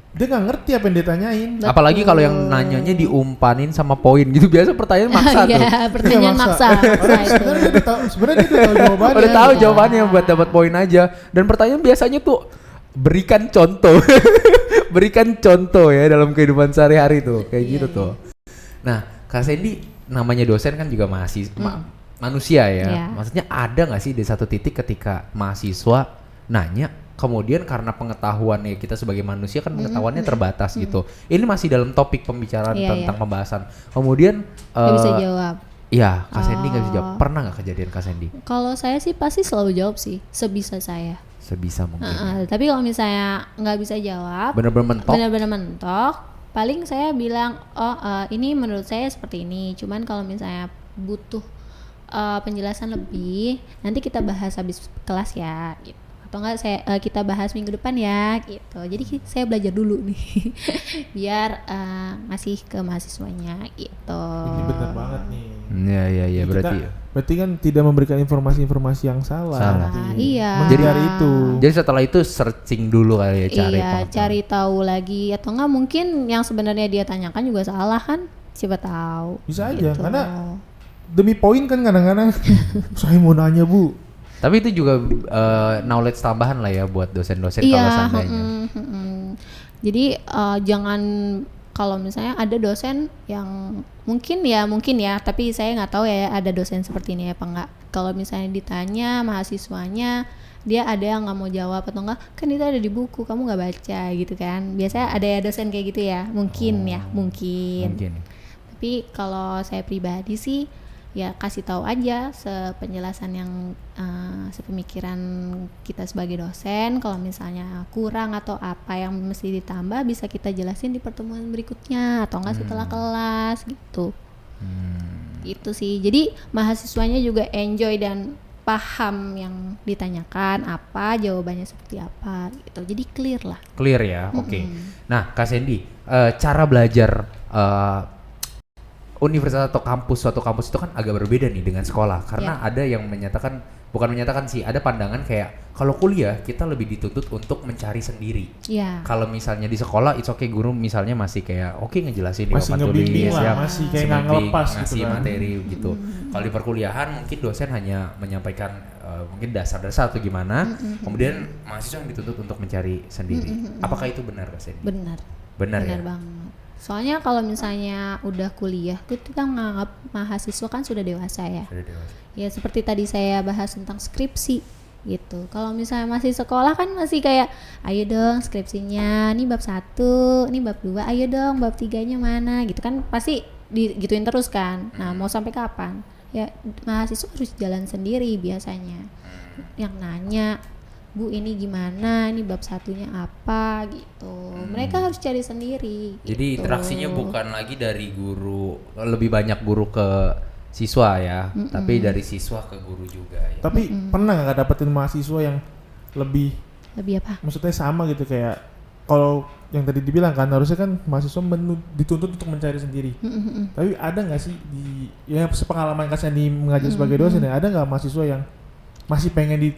dia nggak ngerti apa yang ditanyain. Betul. Apalagi kalau yang nanyanya diumpanin sama poin gitu, biasa pertanyaan maksa tuh. Iya, pertanyaan Iya, maksa. itu. Sebenarnya dia udah tahu jawabannya. Udah tahu Iya. jawabannya buat dapat poin aja. Dan pertanyaan biasanya tuh berikan contoh. Berikan contoh ya dalam kehidupan sehari-hari tuh. Kayak gitu tuh. Nah, Kak Sandy namanya dosen kan juga manusia ya. Iya. Maksudnya ada nggak sih di satu titik ketika mahasiswa nanya, kemudian karena pengetahuannya kita sebagai manusia kan pengetahuannya terbatas gitu. Ini masih dalam topik pembicaraan Iya, tentang pembahasan. Kemudian Nggak bisa jawab. Iya, Kak Sandy nggak bisa Oh. jawab. Pernah nggak kejadian Kak Sandy? Kalau saya sih pasti selalu jawab sih, sebisa saya. Sebisa mungkin. Tapi kalau misalnya nggak bisa jawab, Bener-bener mentok. benar-benar mentok, paling saya bilang, ini menurut saya seperti ini. Cuman kalau misalnya butuh penjelasan lebih, nanti kita bahas habis kelas ya. Gitu. Atau enggak kita bahas minggu depan ya gitu. Jadi saya belajar dulu nih biar ngasih ke mahasiswanya gitu. Ini benar banget nih. Iya Kita- berarti kan tidak memberikan informasi-informasi yang salah. Salah. Iya. Menghindari itu. jadi setelah itu searching dulu kali ya, cari Iya, pengetahuan. cari tahu lagi atau enggak mungkin yang sebenarnya dia tanyakan juga salah kan? Siapa tahu. Bisa aja, Gitu. karena demi poin kan kadang-kadang saya mau nanya Bu. Tapi itu juga knowledge tambahan lah ya buat dosen-dosen kalau Iya, seandainya. Jadi jangan, kalau misalnya ada dosen yang mungkin ya, tapi saya nggak tahu ya ada dosen seperti ini apa enggak. Kalau misalnya ditanya mahasiswanya, dia ada yang nggak mau jawab atau enggak, kan itu ada di buku, kamu nggak baca gitu kan. Biasanya ada ya dosen kayak gitu ya, mungkin. Mungkin. Tapi kalau saya pribadi sih ya kasih tahu aja sepenjelasan yang sepemikiran kita sebagai dosen. Kalau misalnya kurang atau apa yang mesti ditambah bisa kita jelasin di pertemuan berikutnya atau enggak setelah kelas gitu. Itu sih. Jadi mahasiswanya juga enjoy dan paham yang ditanyakan apa, jawabannya seperti apa gitu. Jadi clear lah. Clear ya, oke. Nah, Kak Sandy, cara belajar universitas atau suatu kampus itu kan agak berbeda nih dengan sekolah. Karena ada yang menyatakan, bukan menyatakan sih, ada pandangan kayak kalau kuliah kita lebih dituntut untuk mencari sendiri. Ya. Kalau misalnya di sekolah, it's okay guru misalnya masih kayak oke ngejelasin di Masih papan ngebimbing tulis, lah, ya, masih kayak nggak ngelepas gitu ngasih kan. materi gitu. Kalau di perkuliahan mungkin dosen hanya menyampaikan mungkin dasar-dasar atau gimana, kemudian mahasiswa yang dituntut untuk mencari sendiri. Apakah itu benar, Kak Sandy? Benar. Benar ya? banget. Soalnya kalau misalnya udah kuliah, kita kan menganggap mahasiswa kan sudah dewasa ya. Sudah dewasa. Ya seperti tadi saya bahas tentang skripsi gitu. Kalau misalnya masih sekolah kan masih kayak, ayo dong skripsinya, ini bab 1, ini bab 2, ayo dong bab 3-nya mana gitu kan, pasti digituin terus kan. Nah mau sampai kapan? Ya mahasiswa harus jalan sendiri biasanya. Yang nanya, Bu ini gimana, ini bab 1-nya apa gitu. Mereka harus cari sendiri. Jadi gitu. interaksinya bukan lagi dari guru, lebih banyak guru ke siswa ya, tapi dari siswa ke guru juga ya. Tapi pernah nggak dapetin mahasiswa yang lebih, Lebih apa? maksudnya sama gitu kayak kalau yang tadi dibilang kan harusnya kan mahasiswa dituntut untuk mencari sendiri. Tapi ada nggak sih di ya sepengalaman Kak Sandy mengajar sebagai dosen ya, ada nggak mahasiswa yang masih pengen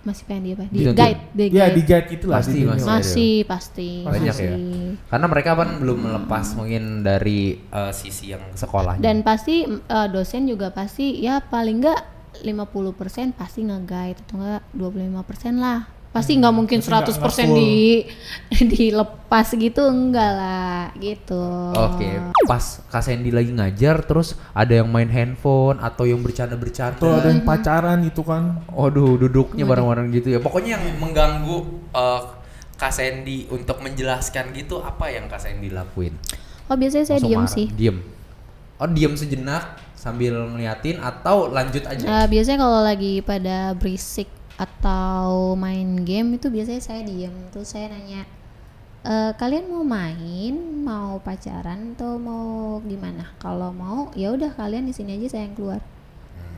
Masih pengen di apa? Di Dituntut. guide, di guide gitu lah. Pasti, dibimbing. masih. pasti. Banyak ya. Masih. Karena mereka kan belum melepas mungkin dari sisi yang sekolahnya. Dan pasti dosen juga pasti ya paling enggak 50% pasti nge-guide atau enggak 25% lah. Pasti nggak mungkin Berarti 100% nggak full. dilepas gitu, enggak lah gitu. Oke, pas Kak Sandy lagi ngajar terus ada yang main handphone atau yang bercanda-bercanda. Atau ada yang pacaran gitu kan. Waduh, duduknya bareng-bareng gitu ya. Pokoknya yang mengganggu Kak Sandy untuk menjelaskan gitu, apa yang Kak Sandy lakuin? Oh biasanya saya Langsung diam marah. sih. Diem. Oh, diem sejenak sambil ngeliatin atau lanjut aja? Biasanya kalau lagi pada berisik atau main game itu biasanya saya diam, terus saya nanya, kalian mau main, mau pacaran atau mau gimana? Kalau mau ya udah kalian di sini aja, saya yang keluar.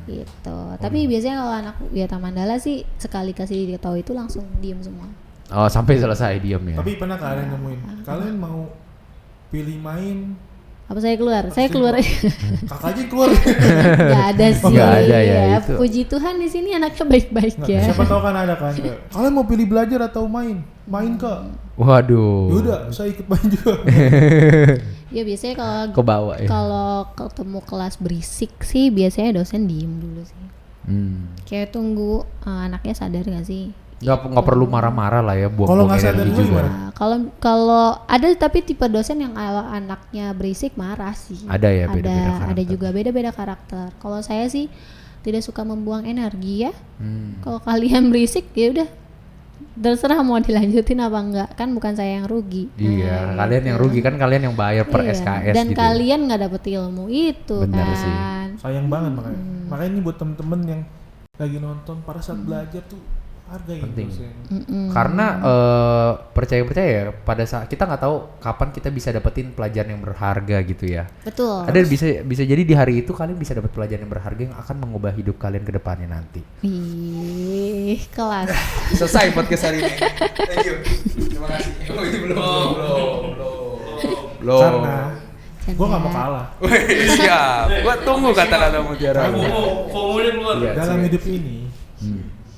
Gitu. Tapi biasanya kalau anak Wiata Mandala sih sekali kasih dia tahu itu langsung diem semua. Oh, sampai selesai diem ya. Tapi pernah kalian nemuin, kalian mau pilih main, Apa saya keluar? Saya keluar aja. kakak aja keluar. Nggak ada sih. Nggak ada ya itu. Puji Tuhan di sini anaknya baik-baik Nggak, ya. siapa tahu kan ada kan. Kalian mau pilih belajar atau main? Main kak. Waduh. Yaudah, saya ikut main juga. Ya biasanya kalau Ke bawah ya. kalau ketemu kelas berisik sih biasanya dosen diem dulu sih. Kayak tunggu anaknya sadar gak sih? Nggak perlu marah-marah lah ya, buang-buang Kalau nggak sadar energi dulu juga. gimana? Nah, kalau ada tapi tipe dosen yang kalau anaknya berisik marah sih. Ada ya, beda-beda Ada karakter. juga beda-beda karakter. Kalau saya sih tidak suka membuang energi ya. Hmm. Kalau kalian berisik ya udah terserah mau dilanjutin apa enggak, kan bukan saya yang rugi. Iya, Nah, kalian yang rugi kan, kalian yang bayar per iya. SKS Dan gitu. ya. kalian nggak dapet ilmu itu Benar kan. sih. Sayang banget makanya. Makanya ini buat temen-temen yang lagi nonton pada saat belajar tuh hargain Penting. dosen. Karena percaya ya, pada saat kita nggak tahu kapan kita bisa dapetin pelajaran yang berharga gitu ya. Betul. Ada bisa jadi di hari itu kalian bisa dapat pelajaran yang berharga yang akan mengubah hidup kalian ke depannya nanti. Ih, kelas. Selesai podcast hari ini. Thank you. Terima kasih. Oh, ini belum. Karena gue nggak mau kalah. Wih, siap. Gua tunggu kata-kata mutiara. Formulir keluar. Iya, Dalam siap. hidup ini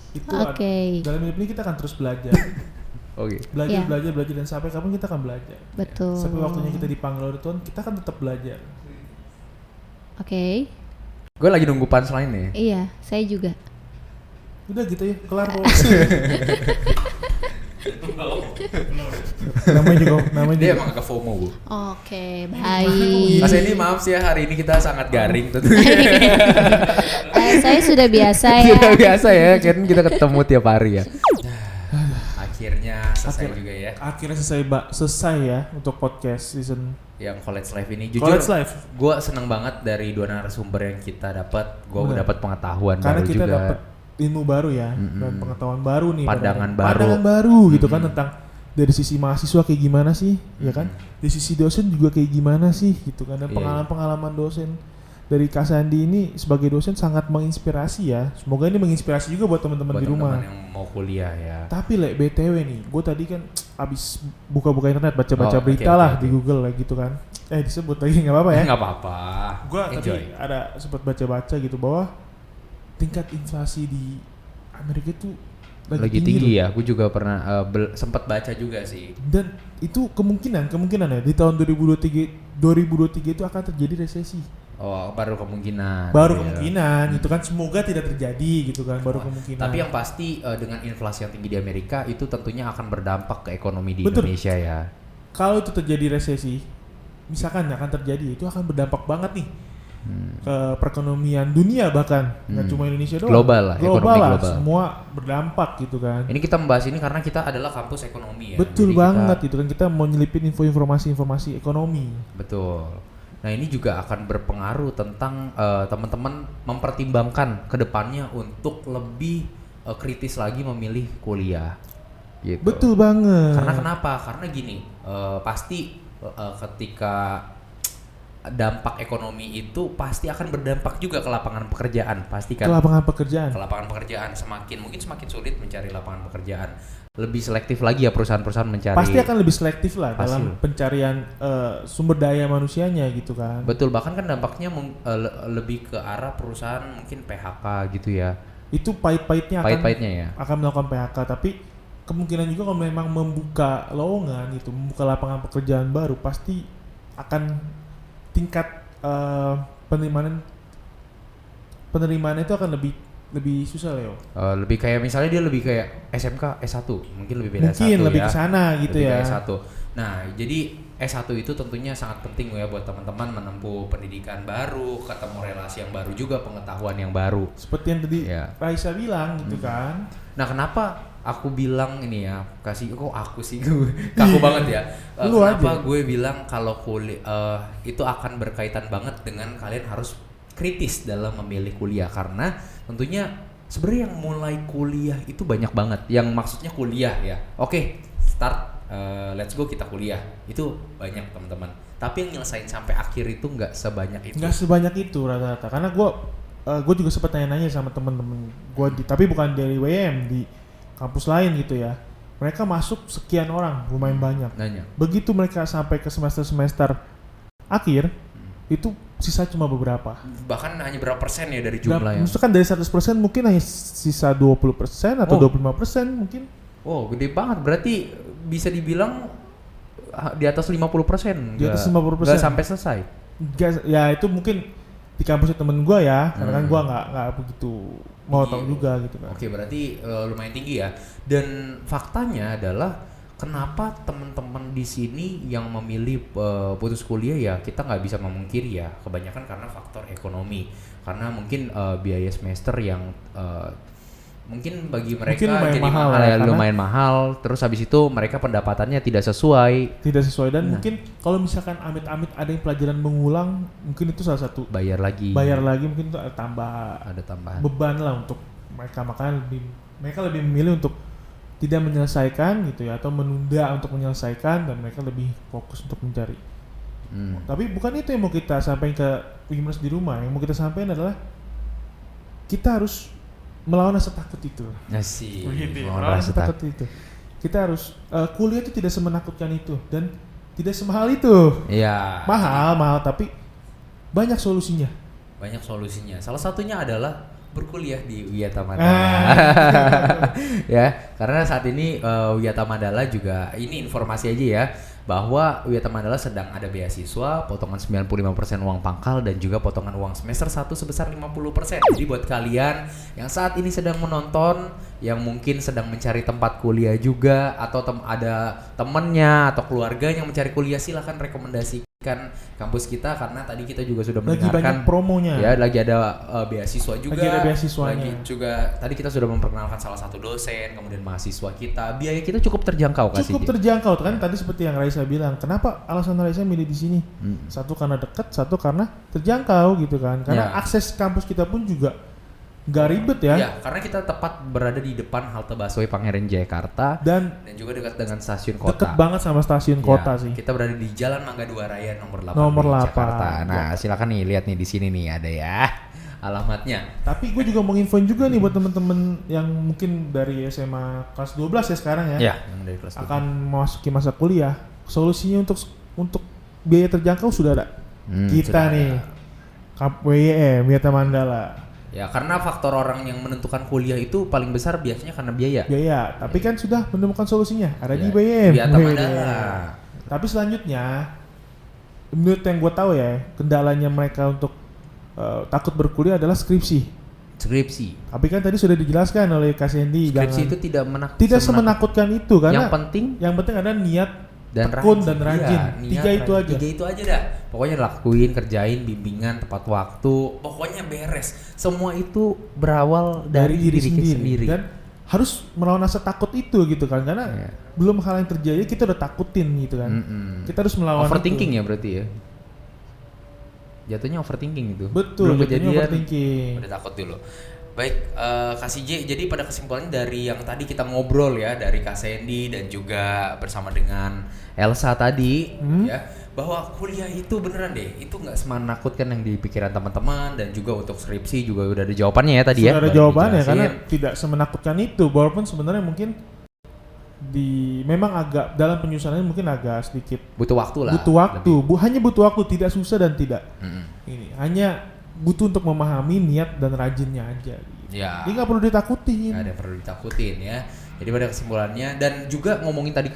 itu Oke. dalam hidup ini kita akan terus belajar. Oke. Belajar, Iya. belajar dan sampai kapan kita akan belajar. Betul. Sampai waktunya kita dipanggil oleh Tuhan, kita akan tetap belajar. Oke. Gue lagi nunggu punchline nih. Iya, saya juga. Udah gitu ya, kelar kok. namanya Dia juga. emang agak FOMO, Bu. Oke, baik. Mas ini maaf sih ya, hari ini kita sangat garing tentunya. Saya sudah biasa ya. Sudah biasa ya, kan kita ketemu tiap hari ya. Akhirnya selesai juga ya. Akhirnya selesai ya untuk podcast season Yang College Life ini jujur College Life. gue seneng banget dari dua narasumber yang kita dapat. Gue Bener. dapat pengetahuan Karena baru kita juga. dapat ilmu baru ya dan pengetahuan baru nih. Pandangan baru. Pandangan baru gitu kan tentang dari sisi mahasiswa kayak gimana sih, ya kan? Dari sisi dosen juga kayak gimana sih, gitu kan? Dan Iya, pengalaman-pengalaman dosen dari Kak Sandi ini sebagai dosen sangat menginspirasi ya. Semoga ini menginspirasi juga buat teman-teman buat di rumah. teman-teman yang mau kuliah ya. Tapi BTW nih, gue tadi kan abis buka-buka internet, baca-baca Oh, berita oke, lah oke. di Google lah gitu kan. Disebut lagi nggak apa-apa ya? Nggak apa-apa. Gue Enjoy. tadi ada sempat baca-baca gitu bahwa tingkat inflasi di Amerika itu Lagi loh. tinggi ya. Gue juga pernah sempat baca juga sih. Dan itu kemungkinan ya di tahun 2023 itu akan terjadi resesi. Oh, baru kemungkinan. Baru Iya. kemungkinan gitu kan, semoga tidak terjadi gitu kan, baru kemungkinan. Tapi yang pasti dengan inflasi yang tinggi di Amerika itu tentunya akan berdampak ke ekonomi di Betul. Indonesia ya. Kalau itu terjadi resesi, misalkan akan terjadi, itu akan berdampak banget nih ke perekonomian dunia, bahkan nggak cuma Indonesia doang. Global lah, ekonomi lah, global. semua berdampak gitu kan. Ini kita membahas ini karena kita adalah kampus ekonomi ya. Betul Jadi banget kita, gitu kan, kita mau nyelipin informasi ekonomi. Betul. Nah ini juga akan berpengaruh tentang teman-teman mempertimbangkan kedepannya untuk lebih kritis lagi memilih kuliah. Gitu. Betul banget. Karena kenapa? Karena gini, pasti ketika dampak ekonomi itu pasti akan berdampak juga ke lapangan pekerjaan, pasti ke kan? lapangan pekerjaan. Ke lapangan pekerjaan semakin sulit mencari lapangan pekerjaan. Lebih selektif lagi ya perusahaan-perusahaan mencari. Pasti akan lebih selektif lah Pasti. dalam pencarian sumber daya manusianya gitu kan. Betul, bahkan kan dampaknya lebih ke arah perusahaan mungkin PHK gitu ya. Itu pahit-pahitnya Ya. akan melakukan PHK, tapi kemungkinan juga kalau memang membuka lowongan gitu, membuka lapangan pekerjaan baru, pasti akan tingkat penerimaan itu akan lebih susah, Leo. Lebih kayak misalnya dia lebih kayak SMK S1, mungkin lebih beda S1 Mungkin lebih ya. ke sana gitu Lebih ya. ke S1. Nah, jadi S1 itu tentunya sangat penting ya buat teman-teman menempuh pendidikan baru, ketemu relasi yang baru juga, pengetahuan yang baru. Seperti yang tadi Ya. Raisa bilang gitu kan. Nah, kenapa aku bilang ini ya, aku sih gue kaku banget ya. Lu Kenapa aja. gue bilang kalau itu akan berkaitan banget dengan kalian harus kritis dalam memilih kuliah, karena tentunya sebenarnya yang mulai kuliah itu banyak banget. Yang maksudnya kuliah ya. Oke, start let's go kita kuliah. Itu banyak teman-teman. Tapi yang nyelesain sampai akhir itu nggak sebanyak itu. Nggak sebanyak itu rata-rata. Karena gue juga sempat tanya-nanya sama temen-temen gue, tapi bukan dari WM, di kampus lain gitu ya. Mereka masuk sekian orang, lumayan banyak. Nanya. Begitu mereka sampai ke semester akhir, itu sisa cuma beberapa. Bahkan hanya berapa persen ya dari jumlah yang. Misalkan dari 100% mungkin hanya sisa 20% atau Oh. 25% mungkin. Oh, gede banget. Berarti bisa dibilang di atas 50%. Di atas 50%. Nggak sampai selesai. Ya itu mungkin di kampusnya temen gue ya, karena kan gue nggak begitu mau Tinggi. tahu juga gitu kan. Oke, berarti lumayan tinggi ya. Dan faktanya adalah kenapa teman-teman di sini yang memilih putus kuliah ya, kita nggak bisa memungkiri ya, kebanyakan karena faktor ekonomi. Karena mungkin biaya semester yang mungkin bagi mereka Mungkin lumayan jadi mahal mahal ya, ya, karena- lumayan mahal. Terus habis itu mereka pendapatannya tidak sesuai, Tidak sesuai, dan Nah. mungkin kalau misalkan amit-amit ada yang pelajaran mengulang, mungkin itu salah satu bayar lagi. mungkin itu ada Ada tambahan. beban lah untuk mereka, makanya mereka lebih memilih untuk tidak menyelesaikan gitu ya, atau menunda untuk menyelesaikan, dan mereka lebih fokus untuk mencari. Tapi bukan itu yang mau kita sampaikan ke Wimers di rumah. Yang mau kita sampaikan adalah kita harus melawan rasa takut itu. Asik. Melawan rasa takut itu. Kita harus kuliah itu tidak semenakutkan itu, dan tidak semahal itu. Iya. Mahal, tapi banyak solusinya. Banyak solusinya. Salah satunya adalah berkuliah di Wiyata Mandala. Ya, karena saat ini Wiyata Mandala juga, ini informasi aja ya, bahwa Wiyata Mandala sedang ada beasiswa potongan 95% uang pangkal dan juga potongan uang semester 1 sebesar 50%. Jadi buat kalian yang saat ini sedang menonton, yang mungkin sedang mencari tempat kuliah juga, atau ada temennya atau keluarganya yang mencari kuliah, silahkan rekomendasikan kampus kita, karena tadi kita juga sudah Lagi banyak mendengarkan promonya. ya, lagi ada beasiswa juga. Lagi ada beasiswanya. Lagi juga tadi kita sudah memperkenalkan salah satu dosen, kemudian mahasiswa kita. Biaya kita cukup terjangkau kasih. Cukup terjangkau kan, tadi seperti yang Raisa bilang. Kenapa alasan Raisa milih di sini? Satu karena dekat, satu karena terjangkau gitu kan. Karena Ya. akses kampus kita pun juga nggak ribet ya. Iya, karena kita tepat berada di depan halte busway Pangeran Jakarta Dan dan juga dekat dengan stasiun kota. deket banget sama stasiun Ya, kota sih. Kita berada di Jalan Mangga 2 Raya nomor 8 Nomor di 8. Jakarta. Nah, silakan nih lihat nih di sini nih ada ya alamatnya. Tapi gue juga mau infoin juga nih buat temen-temen yang mungkin dari SMA kelas 12 ya sekarang ya. Ya, yang dari kelas Akan memasuki masa kuliah. Solusinya untuk biaya terjangkau sudah ada. Kita sudah nih WYM Wiata Mandala. Ya, karena faktor orang yang menentukan kuliah itu paling besar biasanya karena biaya. Biaya, tapi kan sudah menemukan solusinya. Ada di Ya, WYM. Wiata Mandala. Tapi selanjutnya, menurut yang gue tahu ya, kendalanya mereka untuk takut berkuliah adalah skripsi. Skripsi. Tapi kan tadi sudah dijelaskan oleh Kak Sandy, Skripsi itu tidak semenakutkan itu karena yang penting ada niat, dan tekun rajin. dan rajin. Iya, Tiga itu aja. Tiga itu aja dah. Pokoknya lakuin, kerjain, bimbingan, tepat waktu. Pokoknya beres. Semua itu berawal dari diri kita sendiri. Dan harus melawan rasa takut itu gitu kan, karena Iya. belum hal yang terjadi kita udah takutin gitu kan. Kita harus melawan Overthinking itu. ya berarti ya. Jatuhnya overthinking itu. Betul, Belum jadinya kejadian. overthinking. Udah takut dulu. Baik, Kak CJ, jadi pada kesimpulannya dari yang tadi kita ngobrol ya, dari Kak Sandy dan juga bersama dengan Elsa tadi ya, bahwa kuliah itu beneran deh, itu nggak menakutkan yang di pikiran teman-teman, dan juga untuk skripsi juga udah ada jawabannya ya tadi ya. Sudah ada Udah jawabannya dijelasin. karena tidak semenakutkan itu, walaupun sebenarnya mungkin memang agak dalam penyusunannya mungkin agak sedikit butuh waktu lah. butuh waktu, hanya butuh waktu, tidak susah dan tidak Mm-mm. ini hanya butuh untuk memahami niat dan rajinnya aja. ya. Ini nggak perlu ditakutin. Nggak ada yang perlu ditakutin ya. Jadi pada kesimpulannya, dan juga ngomongin tadi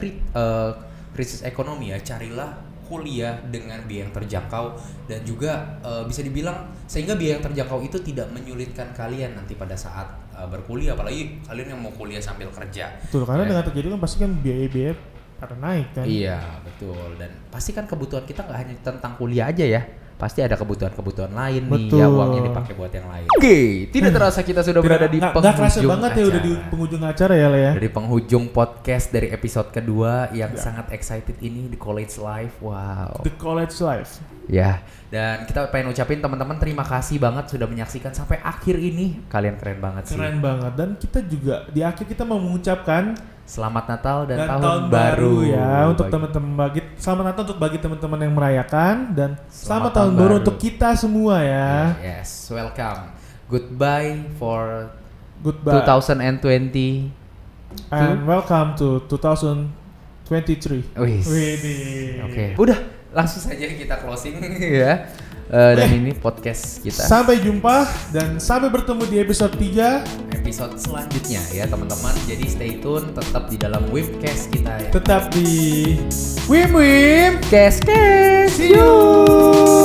krisis ekonomi ya, carilah kuliah dengan biaya yang terjangkau, dan juga bisa dibilang sehingga biaya yang terjangkau itu tidak menyulitkan kalian nanti pada saat berkuliah, apalagi kalian yang mau kuliah sambil kerja. Betul, karena Ya. dengan terjadi kan pasti kan biaya-biaya pada naik kan. Iya, betul. Dan pasti kan kebutuhan kita nggak hanya tentang kuliah aja ya. Pasti ada kebutuhan-kebutuhan lain nih Betul. ya, uangnya dipakai buat yang lain. Oke, tidak terasa kita sudah berada di Nggak penghujung kerasa banget ya udah di acara. penghujung acara ya, Le ya. Dari penghujung podcast dari episode kedua yang sangat excited ini di College Life. Wow. The college life. Ya, dan kita pengen ucapin teman-teman terima kasih banget sudah menyaksikan sampai akhir ini. Kalian keren banget sih. Keren banget, dan kita juga di akhir kita mau mengucapkan Selamat Natal dan, dan tahun baru ya untuk bagi- teman-teman selamat Natal untuk bagi teman-teman yang merayakan, dan Selamat selamat tahun tahun baru baru. untuk kita semua ya. Yes, welcome. Goodbye for Goodbye 2020. and welcome to 2023. Wis. Widih. Oke. Udah, langsung saja kita closing ya. Dan ini podcast kita. Sampai jumpa dan sampai bertemu di episode 3. Episode selanjutnya ya teman-teman. Jadi stay tune, tetap di dalam webcast kita ya. Tetap di Wim Wim. Kes. See you.